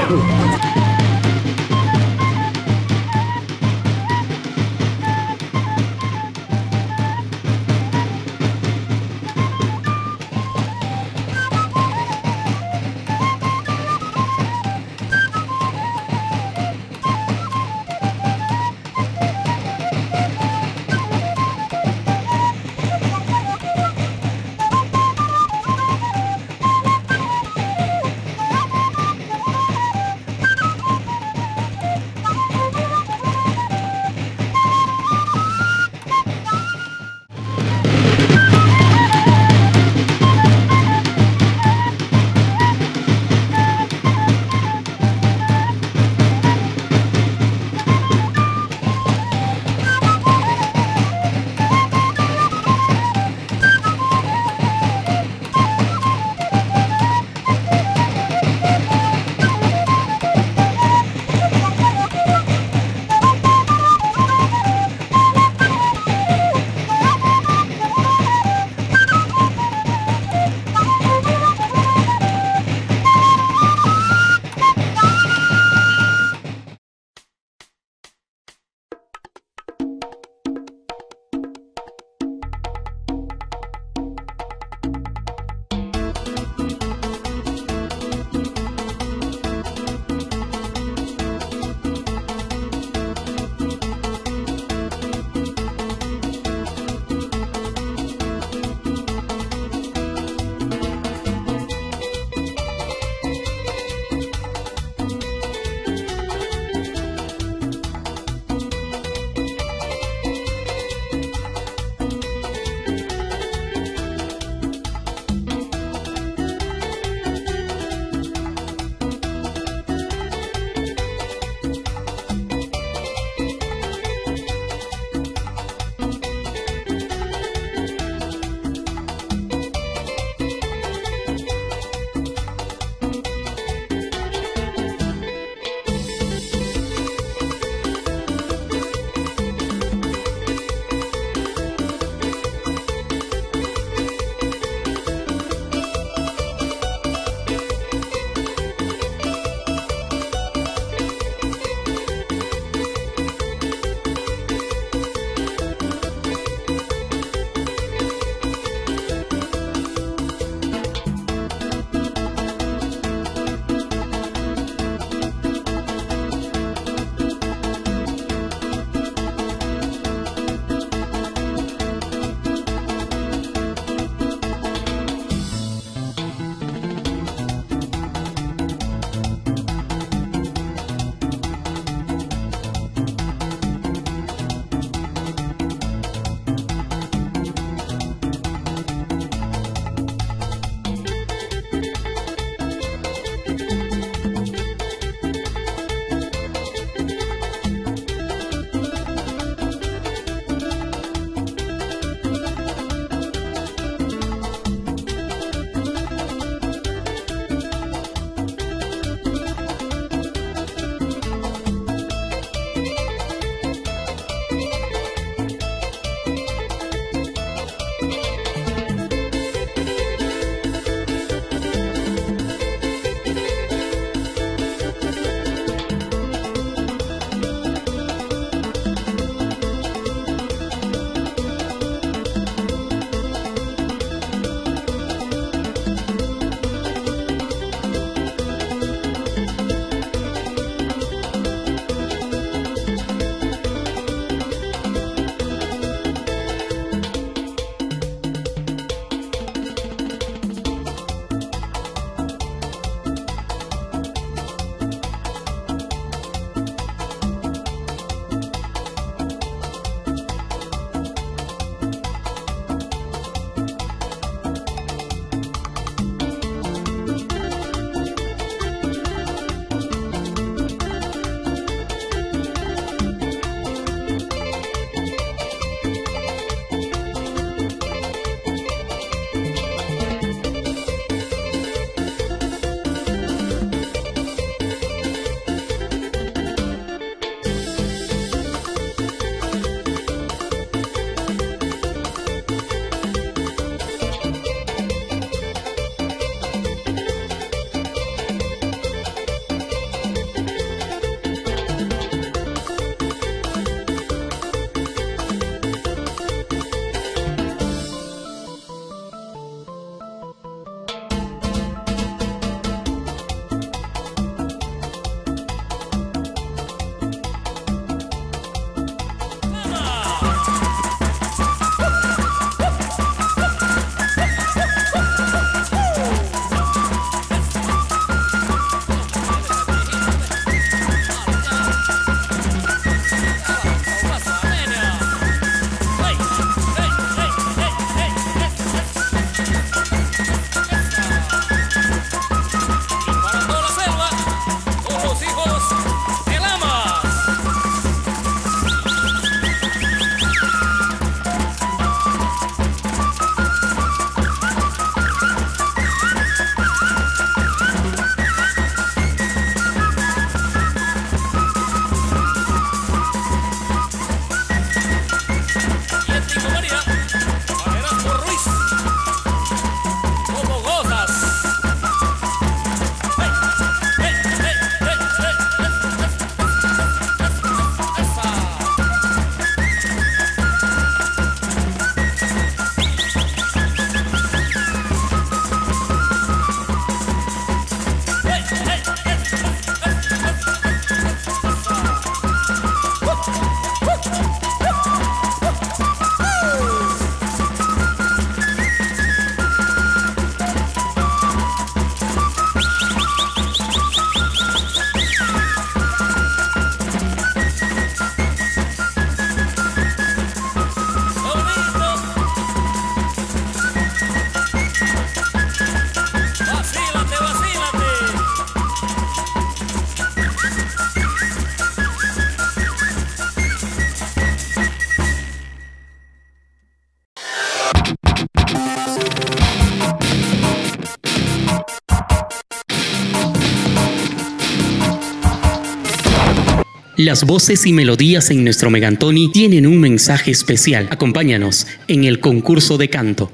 Las voces y melodías en nuestro Megantoni tienen un mensaje especial. Acompáñanos en el concurso de canto.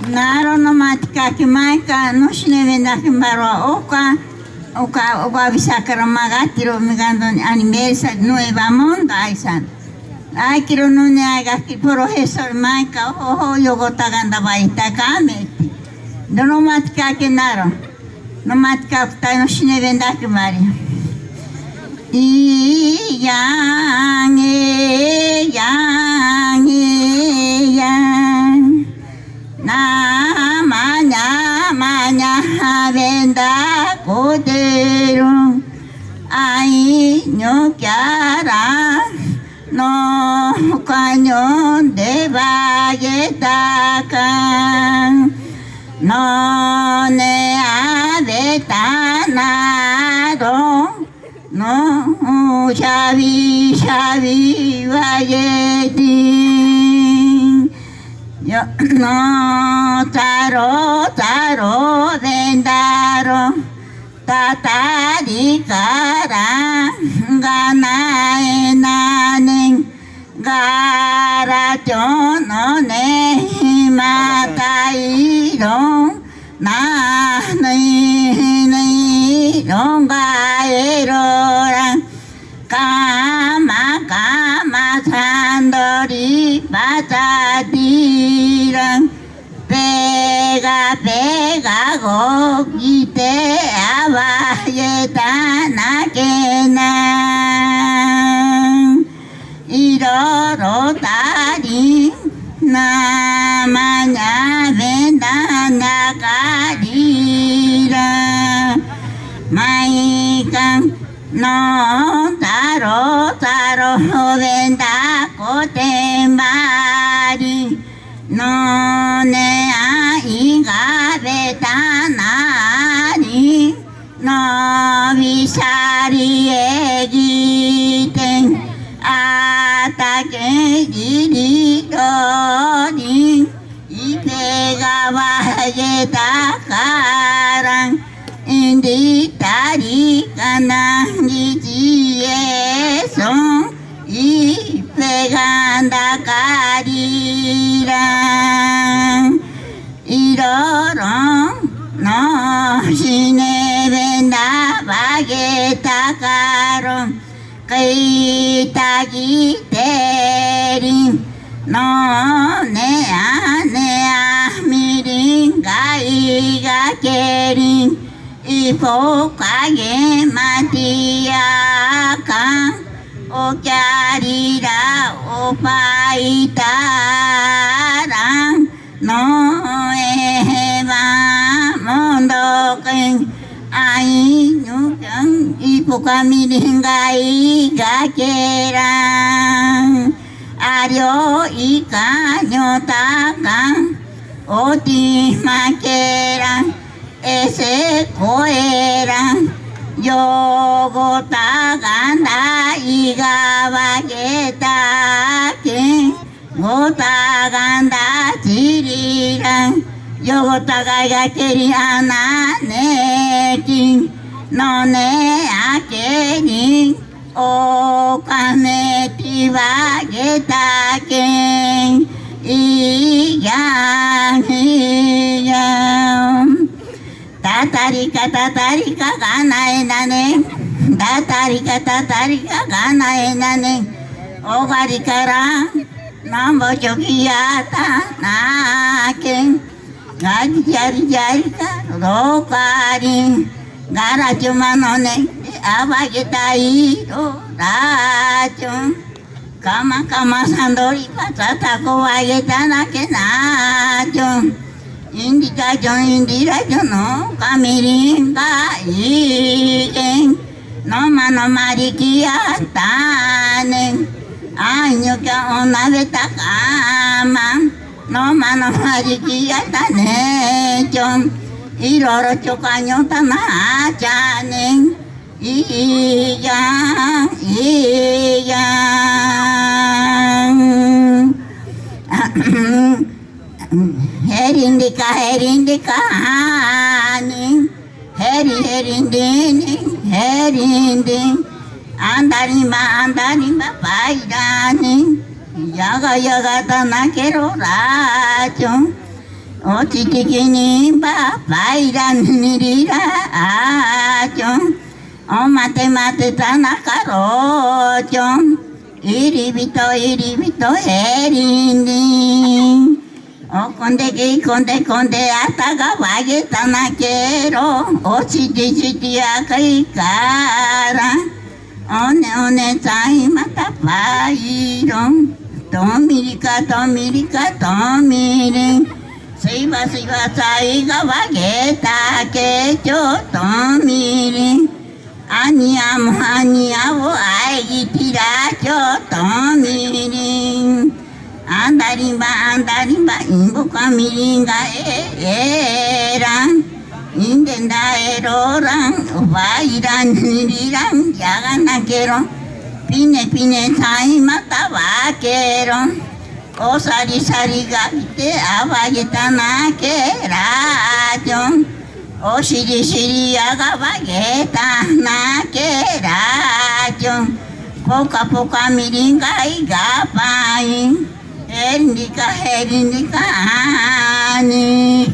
Naro no matka ki maika no shinevenda ki barwa oka bisakara magatiro Megantoni aniversa Nueva Mundo aisan. Ay quiero no ne haga ki profesor maika oho yogota ganda baita kameti. No matka ki naro. No matka ta no shinevenda ki mari. Yang namanya venda cordero ay no quiera no cañón de valletacan no ne avetanado no Xavi Valletín yo no taro vendaro tataricara gana enanen garacho no ne matairo na ni rongaerora kama sandori patatiran pega gogite abayetana kenan iroro tari namanya vendana kadira maikan no taro venda cotembari no ne aiga vetanari no visari egiten ataque diridori ipega valleta karan inditari kanangiji son y peganda cariran iroron no shine venda valleta caron kaitagiterin no nea miringa iga kerin y focaye matiacan o carira o paitaran no eva mundo ken ay nukan y poca miringa iga keran ario y caño tacan o tismaqueran ese coeran yogota ganda y gaballeta que gota ganda chiriran yogota gaya queriana nekin no ne akerin o kameti valleta ken y ya tatarika gana enane tatarika gana enane ogarikara nambo chokiyata naken gajjarika rokarin garachumanone abagetai racho kama sandori patata ko ayetana kenacho indiracho no kamiringa igen no mano marikia tanen año que ona veta kama no mano marikia tanecho iroro chocaño tanachanen iyan herindika herindin herindin andarimba bailani, yaga tanakero racho, ochitikini bailani racho, o mate tanakarocho, iribito erindi. O conde ataga valle tanakero, o chiti akaikara, one tai mata pairo, tomirika, seiva saiga vageta kecho tomiri, aniamo ai tiracho tomiri. Andarimba, imbuka miringa era, indenda eroran, vairan, niriran, yaganakero, pine, tai mata vaquero, o sari gavite, avayetana keracho, o shiri agavageta na keracho, poca miringa y gapai. Herindika ani,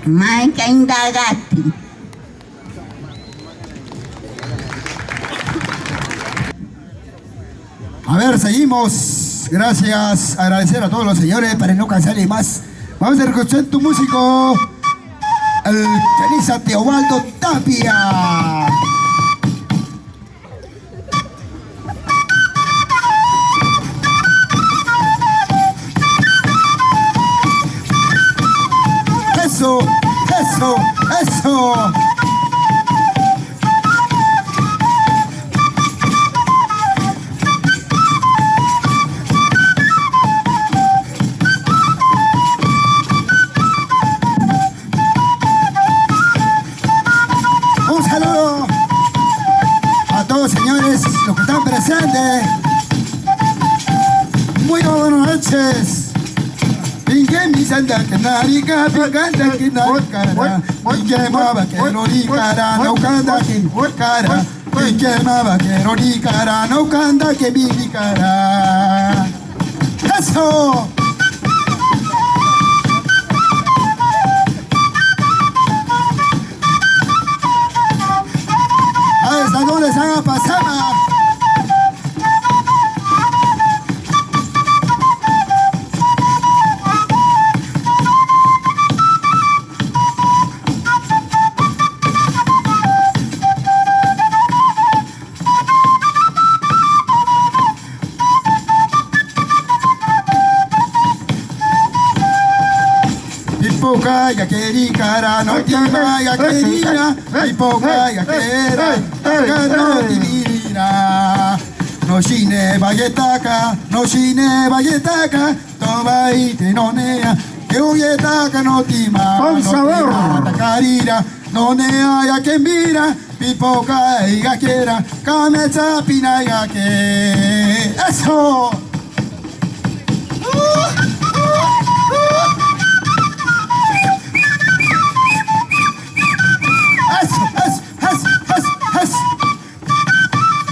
maika indagati. A ver, seguimos. Gracias, agradecer a todos los señores para no cansarles más. Vamos a escuchar tu músico, el pianista Teobaldo Tapia. Eso. Un saludo a todos, señores, los que están presentes. Muy buenas noches. Pingue santa que narica, picanta que naricara, pingue maba que no nicara, no canta que cara, pingue maba que no nicara, no canta que mi nicara. ¡Eso! ¿Hasta dónde se van a pasar? Ya querida, no ya querida, ipoca ya quera, no divina. No shine vayetaka, toba y tenonea, que uyetaka no tima, con sabor, tacarira, no nea ya que mira, pipoca ya quiera, cameza pina ya que. ¡Eso!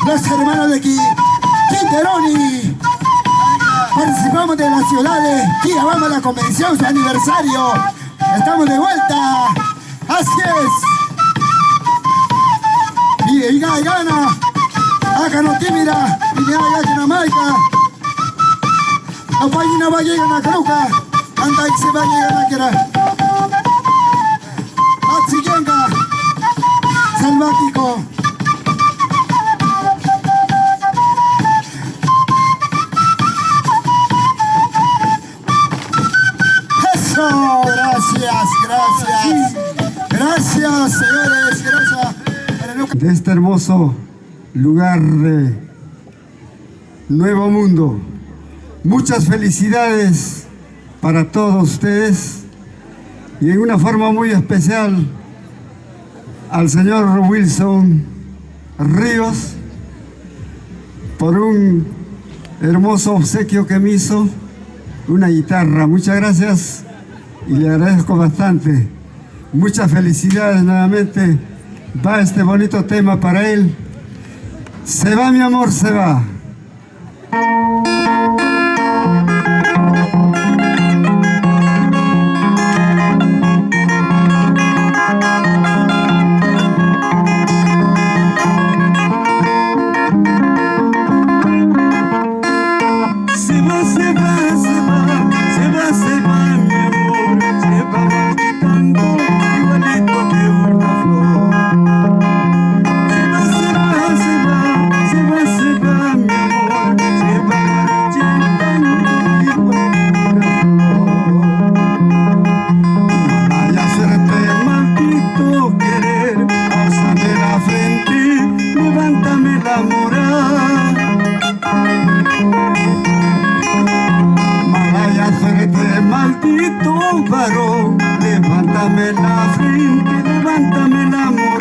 Los hermanos de Quinteroni, participamos de las ciudades, vamos a la convención, su aniversario, estamos de vuelta, así es, y gana, acá no tímida, y ya que no marca, no página va a llegar a Caruca, anda y se va a llegar a Quera, Atziyenga, selvático. Gracias, señores, gracias. De este hermoso lugar de Nuevo Mundo. Muchas felicidades para todos ustedes y en una forma muy especial al señor Wilson Ríos por un hermoso obsequio que me hizo, una guitarra. Muchas gracias y le agradezco bastante. Muchas felicidades nuevamente. Va este bonito tema para él Se va, mi amor, se va. Levántame la frente, levántame la moral.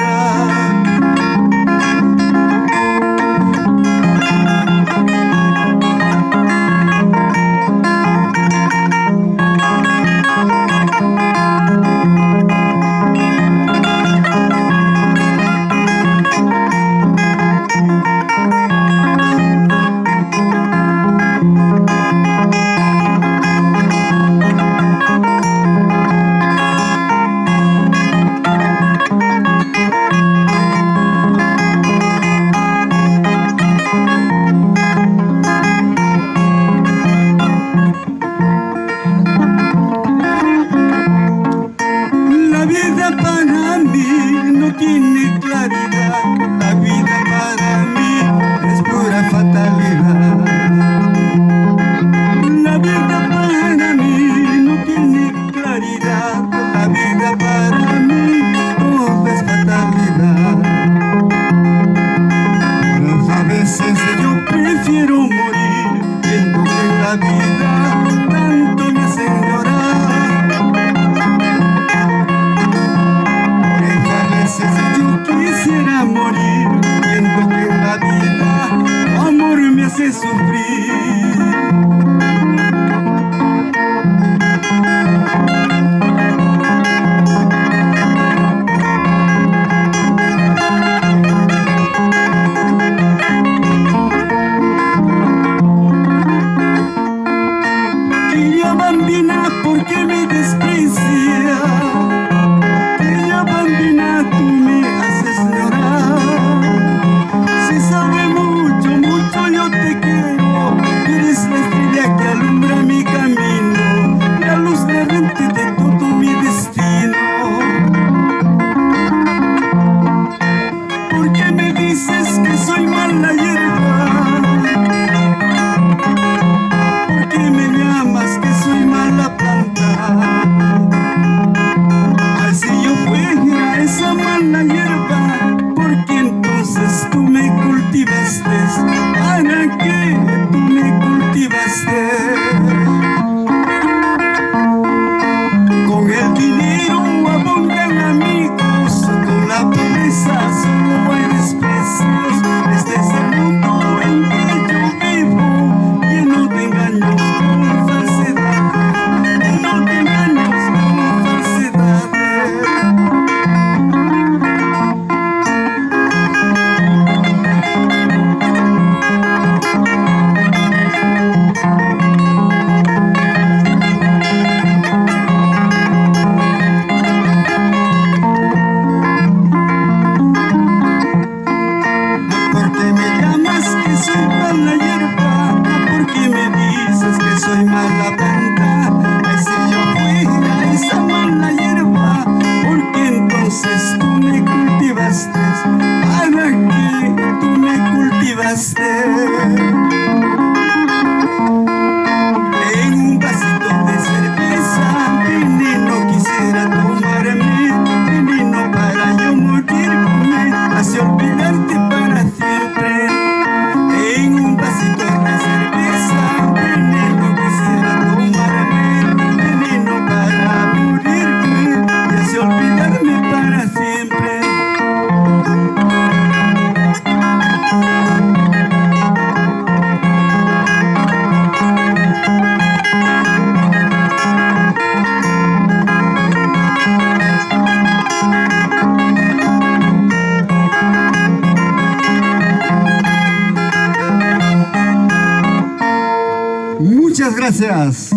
gracias.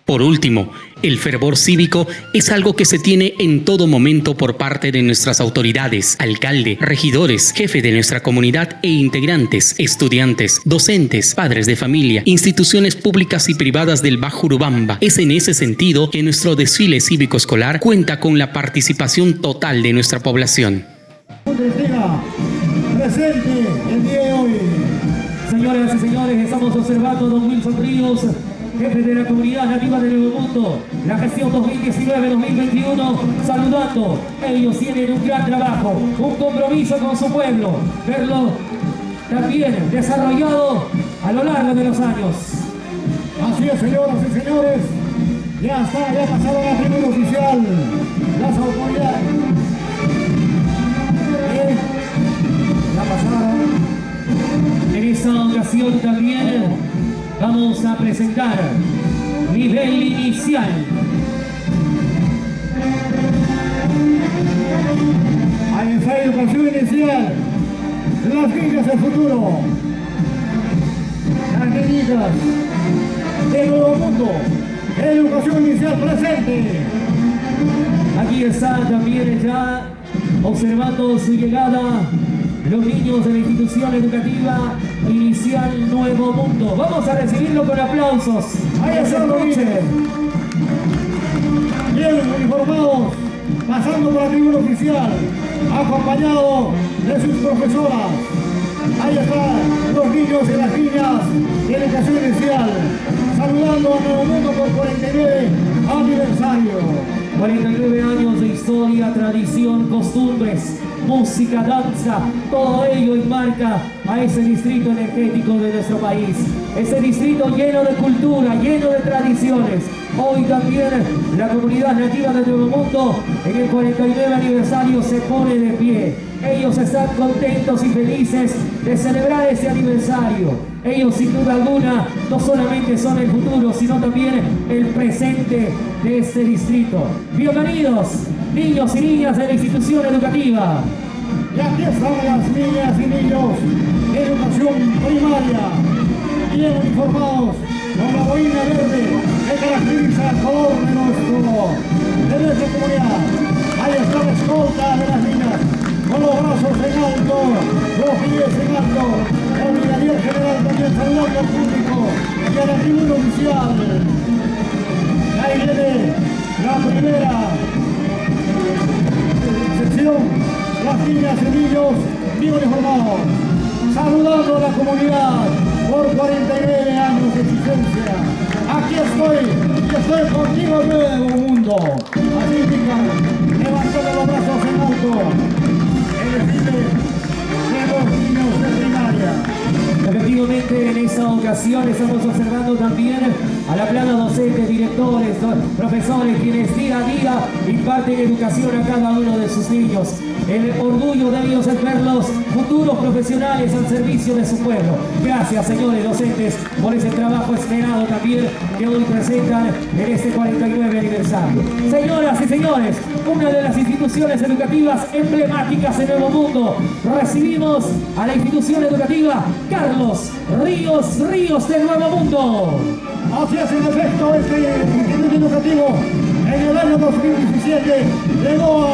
Por último, el fervor cívico es algo que se tiene en todo momento por parte de nuestras autoridades, alcalde, regidores, jefe de nuestra comunidad e integrantes, estudiantes, docentes, padres de familia, instituciones públicas y privadas del Bajo Urubamba. Es en ese sentido que nuestro desfile cívico escolar cuenta con la participación total de nuestra población. Presente el día de hoy. Señoras y señores, estamos observando a don Wilson Ríos, jefe de la comunidad nativa de Nuevo Mundo, la gestión 2019-2021, saludando. Ellos tienen un gran trabajo, un compromiso con su pueblo, verlo también desarrollado a lo largo de los años. Así es, señoras y señores, ya está, ya pasaron la tribuna oficial, las autoridades. Ya pasaron. En esta ocasión también vamos a presentar nivel inicial. Ahí está la educación inicial. Las niñas del futuro. Las niñitas de Nuevo Mundo. Educación inicial presente. Aquí está también ya observando su llegada los niños de la institución educativa inicial Nuevo Mundo. Vamos a recibirlo con aplausos. Ahí está los niños. Bien uniformados, pasando por la tribuna oficial, acompañado de sus profesoras. Ahí están los niños y las niñas de educación inicial, saludando a Nuevo Mundo por 49 aniversario. 49 años de historia, tradición, costumbres, música, danza, todo ello enmarca a ese distrito energético de nuestro país. Ese distrito lleno de cultura, lleno de tradiciones. Hoy también la comunidad nativa de Nuevo Mundo en el 49 aniversario se pone de pie. Ellos están contentos y felices de celebrar este aniversario. Ellos sin duda alguna no solamente son el futuro, sino también el presente de este distrito. Bienvenidos, niños y niñas de la institución educativa. Y aquí están las niñas y niños de educación primaria, bien uniformados con la boina verde que caracteriza el color de nuestra comunidad. Ahí está la escolta de las niñas, con los brazos en alto, los pies en alto, el brigadier general también saludando al público y a la tribuna oficial. Ahí viene la primera sección, las niñas y niños bien uniformados, saludando a la comunidad por 49 años de existencia. Aquí estoy contigo, Nuevo Mundo. Así indican, levantando los brazos en alto. El desfile de los niños de primaria. Efectivamente, en esta ocasión estamos observando también a la plana docente, directores, profesores, quienes día a día imparten educación a cada uno de sus niños. El orgullo de ellos es verlos futuros profesionales al servicio de su pueblo. Gracias, señores docentes, por ese trabajo esmerado también que hoy presentan en este 49 aniversario. Señoras y señores, una de las instituciones educativas emblemáticas de Nuevo Mundo. Recibimos a la institución educativa Carlos Ríos de Nuevo Mundo. Así es, en efecto, este instituto educativo en el año 2017 llegó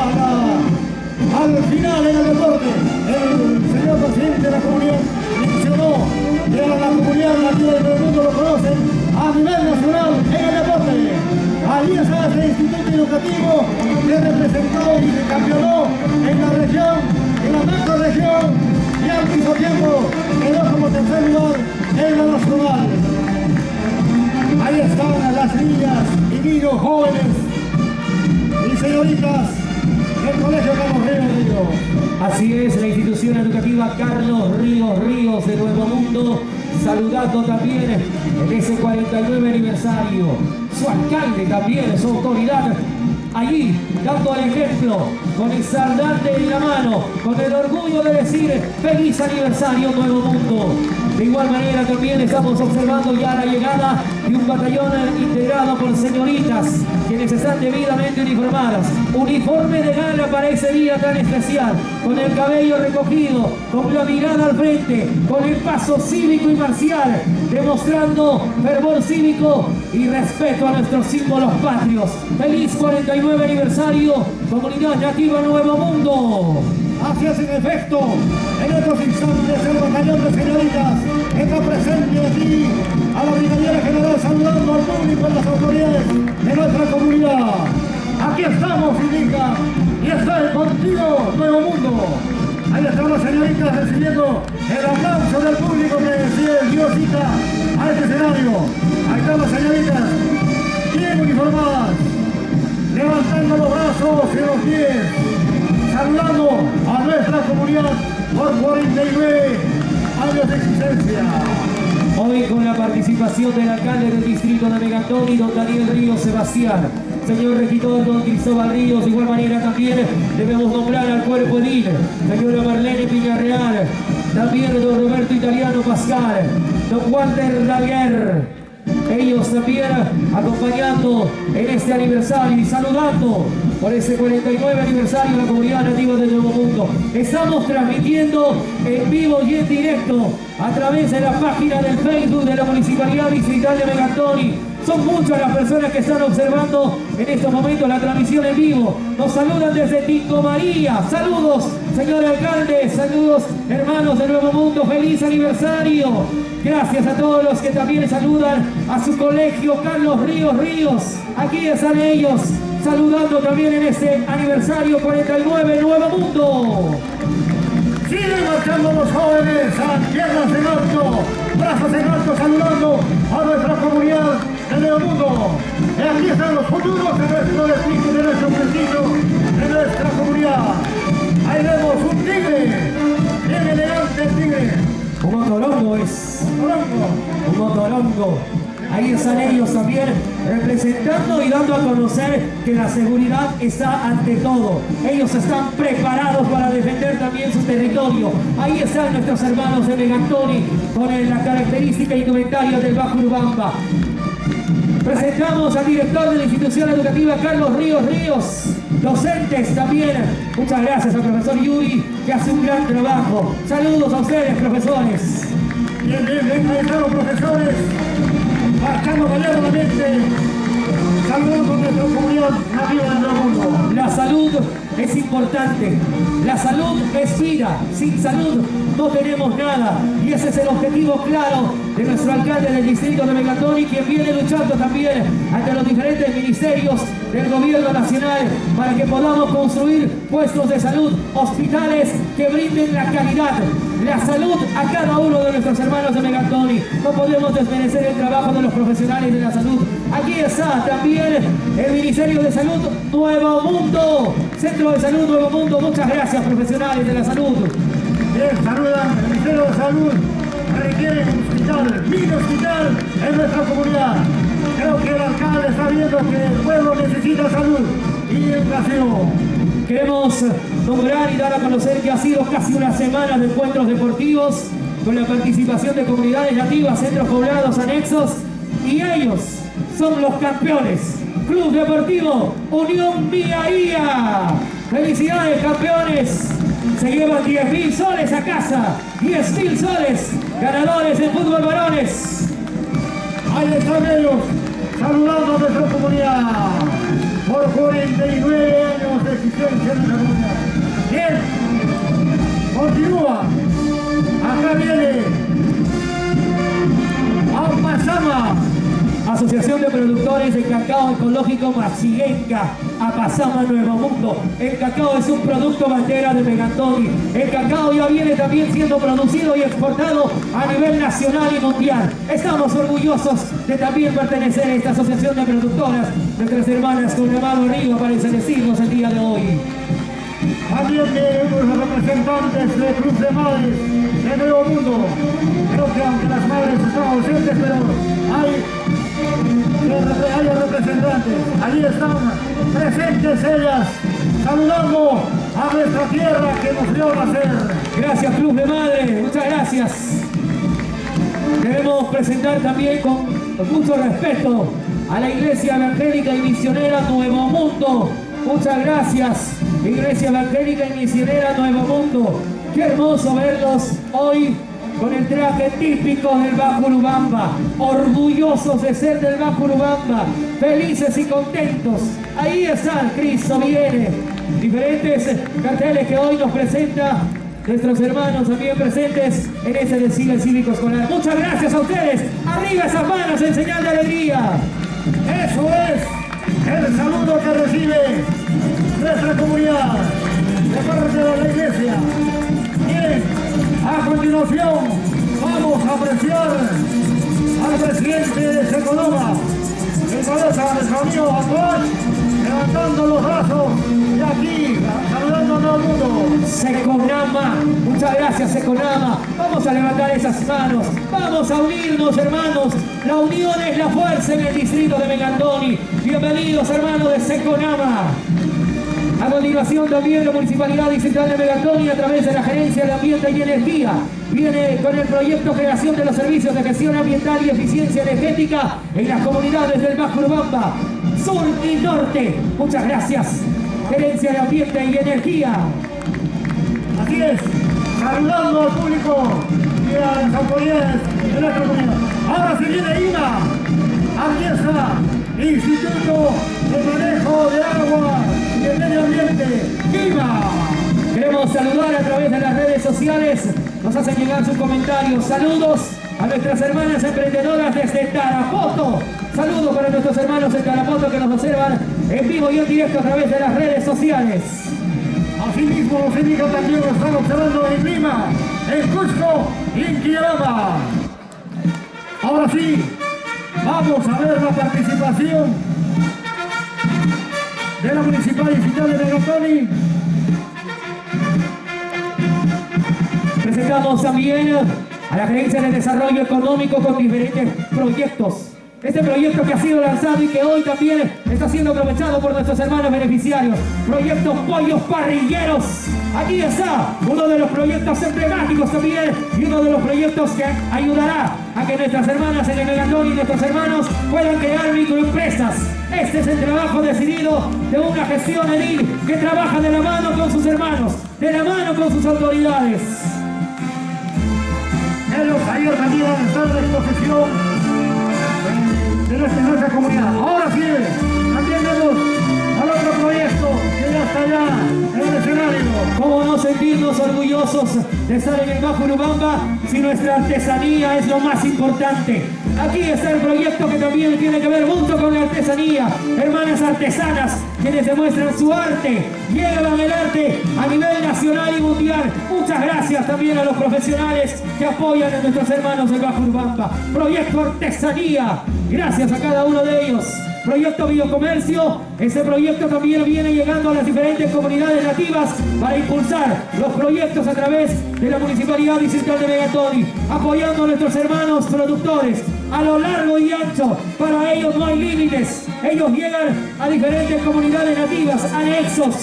al final en el deporte. El señor presidente de la comunidad mencionó que a la comunidad nativa de Nuevo Mundo lo conocen a nivel nacional en el deporte. Allí está ese instituto educativo que representó y que campeonó en la región, en la macro-región, y al mismo tiempo quedó como tercer lugar en la nacional. Ahí están las niñas y niños jóvenes y señoritas del Colegio Carlos Ríos. Así es, la institución educativa Carlos Ríos de Nuevo Mundo, saludando también en ese 49 aniversario. Su alcalde también, su autoridad, allí dando el ejemplo, con el estandarte en la mano, con el orgullo de decir feliz aniversario Nuevo Mundo. De igual manera también estamos observando ya la llegada de un batallón integrado por señoritas, quienes están debidamente uniformadas. Uniforme de gala para ese día tan especial, con el cabello recogido, con la mirada al frente, con el paso cívico y marcial, demostrando fervor cívico y respeto a nuestros símbolos patrios. ¡Feliz 49 aniversario, Comunidad Nativa Nuevo Mundo! Así es, en efecto, en estos instantes el batallón de señoritas está presente aquí, a la brigadiera general saludando al público y las autoridades de nuestra comunidad. Aquí estamos, indica, y está el Contigo Nuevo Mundo. Ahí están las señoritas recibiendo el aplauso del público que dio cita a este escenario. Ahí están las señoritas, bien uniformadas, levantando los brazos y los pies, saludando a nuestra comunidad por 49 años de existencia. Hoy con la participación del alcalde del distrito de Megantoni, don Daniel Ríos Sebastián, señor regidor don Cristóbal Ríos, de igual manera también debemos nombrar al cuerpo edil, señora Marlene Piñarreal, también don Roberto Italiano Pascal, don Walter Daguer. Ellos también acompañando en este aniversario y saludando por ese 49 aniversario de la Comunidad Nativa de Nuevo Mundo. Estamos transmitiendo en vivo y en directo a través de la página del Facebook de la Municipalidad Distrital de Megantoni. Son muchas las personas que están observando en estos momentos la transmisión en vivo. Nos saludan desde Tingo María. Saludos, señor alcalde. Saludos, hermanos de Nuevo Mundo. ¡Feliz aniversario! Gracias a todos los que también saludan a su colegio Carlos Ríos. Aquí están ellos saludando también en este aniversario 49 Nuevo Mundo. Siguen marchando los jóvenes a piernas en alto, brazos en alto, saludando a nuestra comunidad de Nuevo Mundo. Y aquí están los futuros de nuestro distrito, de nuestro municipio, de nuestra comunidad. Ahí vemos un tigre, bien elegante el tigre. Un motorongo es. Un motorongo. Ahí están ellos también representando y dando a conocer que la seguridad está ante todo. Ellos están preparados para defender también su territorio. Ahí están nuestros hermanos de Megantoni con la característica indumentaria del Bajo Urubamba. Presentamos al director de la institución educativa Carlos Ríos. Docentes también. Muchas gracias al profesor Yuri, que hace un gran trabajo. Saludos a ustedes, profesores. Bien, ahí están los profesores, marchando valladamente, saludando a nuestra comunidad nativa del Nuevo Mundo. La salud es importante, la salud es vida, sin salud no tenemos nada, y ese es el objetivo claro de nuestro alcalde del distrito de Megantoni, quien viene luchando también ante los diferentes ministerios del gobierno nacional para que podamos construir puestos de salud, hospitales que brinden la calidad, la salud a cada uno de nuestros hermanos de Megantoni. No podemos desmerecer el trabajo de los profesionales de la salud. Aquí está también el Ministerio de Salud Nuevo Mundo, Centro de Salud Nuevo Mundo. Muchas gracias, profesionales de la salud. Bien, saludan el Ministerio de Salud. Requiere un hospital, mini hospital en nuestra comunidad. Creo que el alcalde está viendo que el pueblo necesita salud y educación. Queremos nombrar y dar a conocer que ha sido casi una semana de encuentros deportivos con la participación de comunidades nativas, centros poblados, anexos, y ellos son los campeones. Club Deportivo Unión Vía. ¡Felicidades, campeones! Se llevan 10.000 soles a casa, 10.000 soles, ganadores en fútbol varones. Ahí están ellos, saludando a nuestra comunidad por 49 años de existencia en nuestra comunidad. Bien, continúa. Acá viene Apasama, Asociación de Productores de Cacao Ecológico Machienca, Apasama Nuevo Mundo. El cacao es un producto bandera de Megantoni. El cacao ya viene también siendo producido y exportado a nivel nacional y mundial. Estamos orgullosos de también pertenecer a esta asociación de productoras, nuestras hermanas con la mano arriba para decirnos el día de hoy. También tenemos los representantes del Club de Madres de Nuevo Mundo. Creo que aunque las madres están ausentes, pero hay representantes. Allí están presentes ellas, saludando a nuestra tierra que nos dio nacer. Gracias, Club de Madres, muchas gracias. Debemos presentar también con mucho respeto a la Iglesia Evangélica y Misionera Nuevo Mundo. Muchas gracias, Iglesia Evangélica y Misionera Nuevo Mundo. Qué hermoso verlos hoy con el traje típico del Bajo Urubamba, orgullosos de ser del Bajo Urubamba, felices y contentos. Ahí está, Cristo viene. Diferentes carteles que hoy nos presenta nuestros hermanos también presentes en este desfile cívico escolar. Muchas gracias a ustedes. Arriba esas manos en señal de alegría. Eso es el saludo que recibe nuestra comunidad de parte de la iglesia. Bien, a continuación vamos a apreciar al presidente de Seconoma, que cabeza de nuestro amigo actual, levantando los brazos y aquí saludando a todo el mundo. Seconama, muchas gracias Seconama. Vamos a levantar esas manos, vamos a unirnos, hermanos. La unión es la fuerza en el distrito de Megandoni. Bienvenidos, hermanos de Seconama. A continuación también la Municipalidad Distrital de Megandoni, a través de la Gerencia de Ambiente y Energía, viene con el proyecto Creación de los Servicios de Gestión Ambiental y Eficiencia Energética en las comunidades del Bajo Urubamba, Sur y Norte. Muchas gracias, Gerencia de Ambiente y Energía. Así es, saludando al público y a las autoridades de nuestra comunidad. Ahora se viene IMA, aquí está, Instituto de Manejo de Agua y el Medio Ambiente, IMA. Queremos saludar a través de las redes sociales, nos hacen llegar sus comentarios. Saludos a nuestras hermanas emprendedoras desde Tarapoto. Saludos para nuestros hermanos en Tarapoto que nos observan en vivo y en directo a través de las redes sociales. Asimismo, los indígenas también lo están observando en Lima, en Cusco y en Quillabamba. Ahora sí, vamos a ver la participación de la Municipal Distrital de Megandoni. Presentamos también a la Gerencia de Desarrollo Económico con diferentes proyectos. Este proyecto que ha sido lanzado y que hoy también está siendo aprovechado por nuestros hermanos beneficiarios. Proyecto Pollos Parrilleros. Aquí está uno de los proyectos emblemáticos también y uno de los proyectos que ayudará a que nuestras hermanas en el Megandoni y nuestros hermanos puedan crear microempresas. Este es el trabajo decidido de una gestión edil que trabaja de la mano con sus hermanos, de la mano con sus autoridades. Ellos ayer también van a estar en exposición de nuestra comunidad. Ahora sí, también vemos al otro proyecto que ya está allá en el escenario. ¿Cómo no sentirnos orgullosos de estar en el Bajo Urubamba si nuestra artesanía es lo más importante? Aquí está el proyecto que también tiene que ver mucho con la artesanía. Hermanas artesanas quienes demuestran su arte, llevan el arte a nivel nacional y mundial. Muchas gracias también a los profesionales que apoyan a nuestros hermanos del Bajo Urubamba. Proyecto Artesanía, gracias a cada uno de ellos. Proyecto Biocomercio, ese proyecto también viene llegando a las diferentes comunidades nativas para impulsar los proyectos a través de la Municipalidad Distrital de Megandoni, apoyando a nuestros hermanos productores a lo largo y ancho. Para ellos no hay límites, ellos llegan a diferentes comunidades nativas, anexos,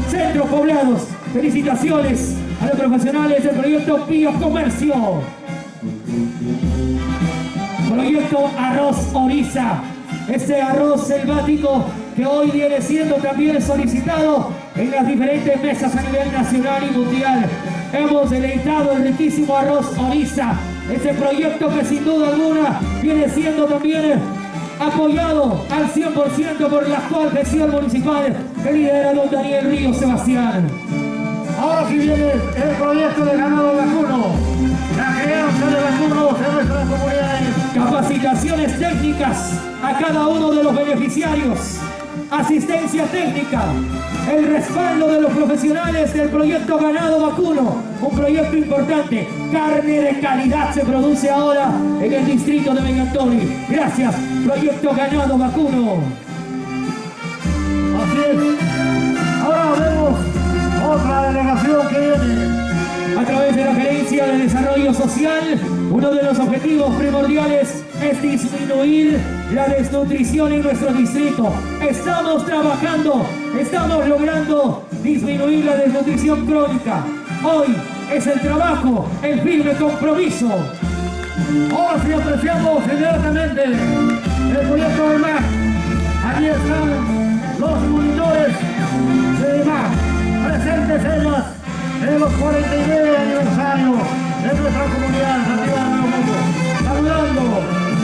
centros poblados. Felicitaciones a los profesionales del proyecto Biocomercio. Proyecto Arroz Oriza. Este arroz selvático que hoy viene siendo también solicitado en las diferentes mesas a nivel nacional y mundial. Hemos deleitado el riquísimo arroz Oriza, este proyecto que sin duda alguna viene siendo también apoyado al 100% por la actual gestión municipal que lidera don Daniel Río Sebastián. Ahora sí viene el proyecto de ganado vacuno, la crianza de vacunos en nuestras comunidades. Capacitaciones técnicas a cada uno de los beneficiarios, asistencia técnica, el respaldo de los profesionales del proyecto Ganado Vacuno, un proyecto importante. Carne de calidad se produce ahora en el distrito de Megandoni. Gracias, proyecto Ganado Vacuno. Así es. Ahora vemos otra delegación que viene. A través de la Gerencia de Desarrollo Social, uno de los objetivos primordiales es disminuir la desnutrición en nuestro distrito. Estamos trabajando, estamos logrando disminuir la desnutrición crónica. Hoy es el trabajo, el firme compromiso Ahora sí apreciamos inmediatamente el proyecto de MAC. Aquí están los monitores de MAC, presentes ellas en los 49 aniversarios de nuestra comunidad nativa de Nuevo Mundo. Saludando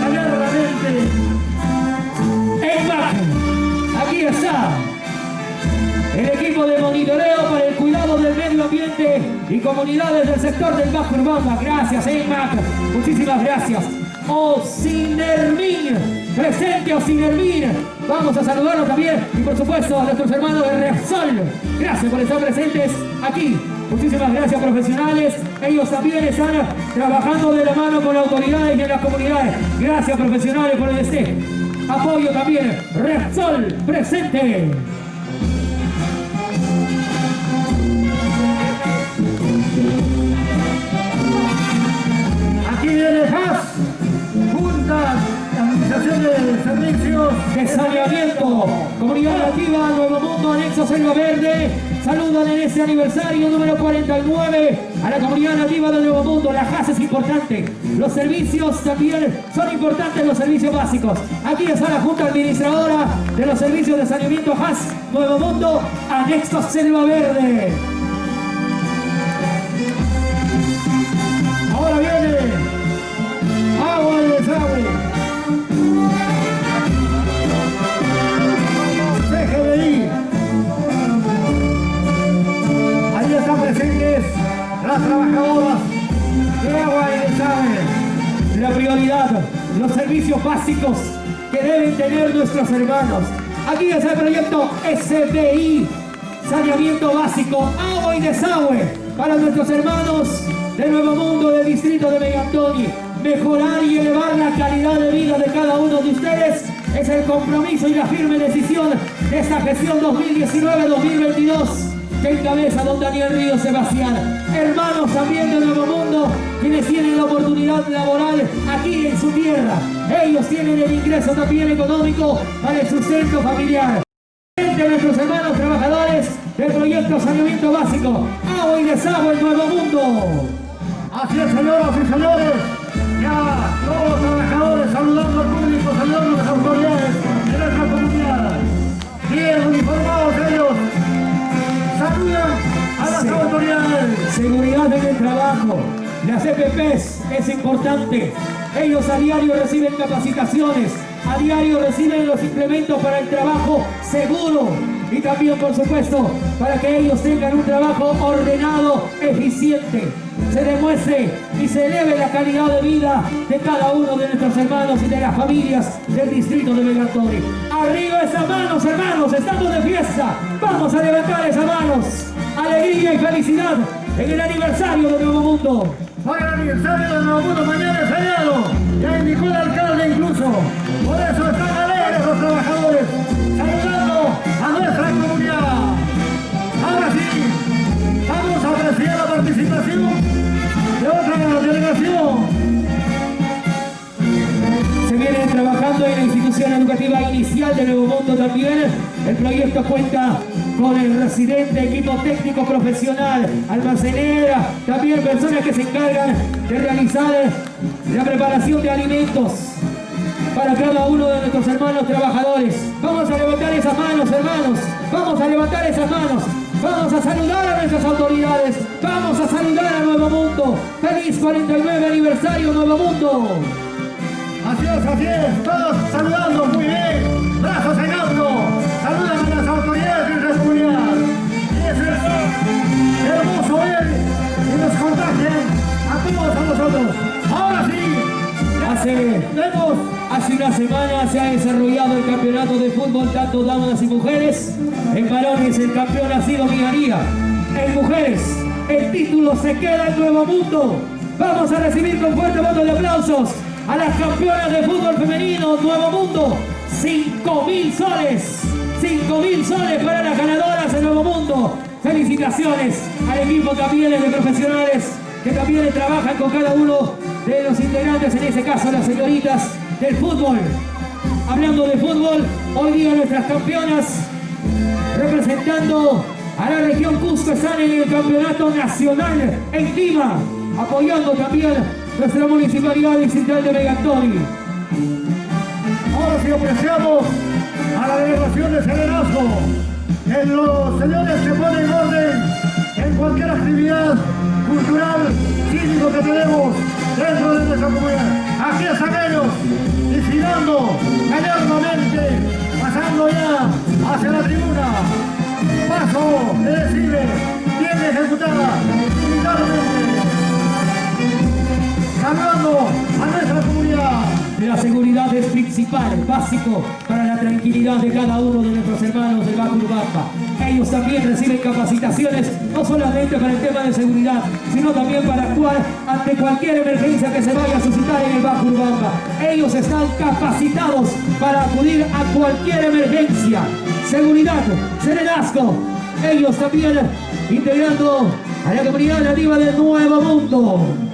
calurosamente en MAC. Aquí está el equipo de monitoreo para el cuidado del medio ambiente y comunidades del sector del Bajo Urubamba. Gracias, EIMAC. Muchísimas gracias. Ocinermin, presente Ocinermin. Vamos a saludarlo también y por supuesto a nuestros hermanos de Repsol. Gracias por estar presentes aquí. Muchísimas gracias, profesionales. Ellos también están trabajando de la mano con autoridades y en las comunidades. Gracias, profesionales, por el apoyo también. Repsol, presente. Aquí viene HAS, Junta de Administración de Servicios de Saneamiento, Comunidad Nativa, Nuevo Mundo, Anexo Selva Verde. Saludan en este aniversario número 49 a la Comunidad Nativa de Nuevo Mundo. La HAS es importante, los servicios también son importantes, los servicios básicos. Aquí está la Junta Administradora de los Servicios de Saneamiento HAS, Nuevo Mundo, Anexo Selva Verde. Ahora viene agua y desagüe. CGBI. Ahí están presentes las trabajadoras de agua y desagüe. La prioridad, los servicios básicos que deben tener nuestros hermanos. Aquí está el proyecto SBI, saneamiento básico, agua y desagüe para nuestros hermanos de Nuevo Mundo, del distrito de Megantoni. Mejorar y elevar la calidad de vida de cada uno de ustedes es el compromiso y la firme decisión de esta gestión 2019-2022 que encabeza don Daniel Río Sebastián. Hermanos también de Nuevo Mundo, quienes tienen la oportunidad laboral aquí en su tierra. Ellos tienen el ingreso también económico para el sustento familiar. De nuestros hermanos trabajadores del proyecto Saneamiento Básico, agua y desagüe en Nuevo Mundo. Así es, señoras y señores, ya todos los trabajadores saludando al público, saludando a las autoridades de nuestra comunidad. Bien uniformados ellos, saludan a las autoridades. Seguridad en el trabajo, las EPPs es importante. Ellos a diario reciben capacitaciones, a diario reciben los implementos para el trabajo seguro y también, por supuesto, para que ellos tengan un trabajo ordenado, eficiente, se demuestre y se eleve la calidad de vida de cada uno de nuestros hermanos y de las familias del distrito de Megantoni. Arriba esas manos, hermanos, estamos de fiesta. Vamos a levantar esas manos. Alegría y felicidad en el aniversario de Nuevo Mundo. Hoy el aniversario de Nuevo Mundo, mañana es feriado. Ya indicó el alcalde incluso. Por eso están alegres los trabajadores, saludando a nuestra comunidad. Ahora sí, vamos a apreciar la participación de otra delegación. Se viene trabajando en la institución educativa inicial de Nuevo Mundo también. El proyecto cuenta con el residente, equipo técnico profesional, almacenera, también personas que se encargan de realizar la preparación de alimentos para cada uno de nuestros hermanos trabajadores. Vamos a levantar esas manos, hermanos. Vamos a levantar esas manos. Vamos a saludar a nuestras autoridades. Vamos a saludar a Nuevo Mundo. ¡Feliz 49 aniversario, Nuevo Mundo! Así es, todos saludando muy bien, brazos en alto, saludan a las autoridades de nuestra comunidad. Y es hermoso ver y nos contagian a todos a nosotros. Ahora sí, hace una semana se ha desarrollado el campeonato de fútbol, tanto damas y mujeres. En varones el campeón ha sido Minería. En mujeres el título se queda en Nuevo Mundo. Vamos a recibir con fuerte voto de aplausos a las campeonas de fútbol femenino Nuevo Mundo. 5.000 soles. 5.000 soles para las ganadoras de Nuevo Mundo. Felicitaciones al equipo también de profesionales que también trabajan con cada uno de los integrantes, en este caso las señoritas del fútbol. Hablando de fútbol, hoy día nuestras campeonas representando a la región Cusco están en el campeonato nacional en Lima, apoyando también nuestra Municipalidad Distrital de Megantoni. Ahora sí apreciamos a la delegación de Serenazgo, en los señores que ponen orden en cualquier actividad cultural, cívico que tenemos dentro de nuestra comunidad. Aquí están ellos, desfilando gallardamente, pasando ya hacia la tribuna. Paso de desfile, bien ejecutada, militarmente, saludando a nuestra comunidad. La seguridad es principal, básico para la tranquilidad de cada uno de nuestros hermanos del Bajo Urubamba. Ellos también reciben capacitaciones, no solamente para el tema de seguridad, sino también para actuar ante cualquier emergencia que se vaya a suscitar en el Bajo Urubamba. Ellos están capacitados para acudir a cualquier emergencia. Seguridad, Serenazgo, ellos también integrando a la comunidad nativa del Nuevo Mundo.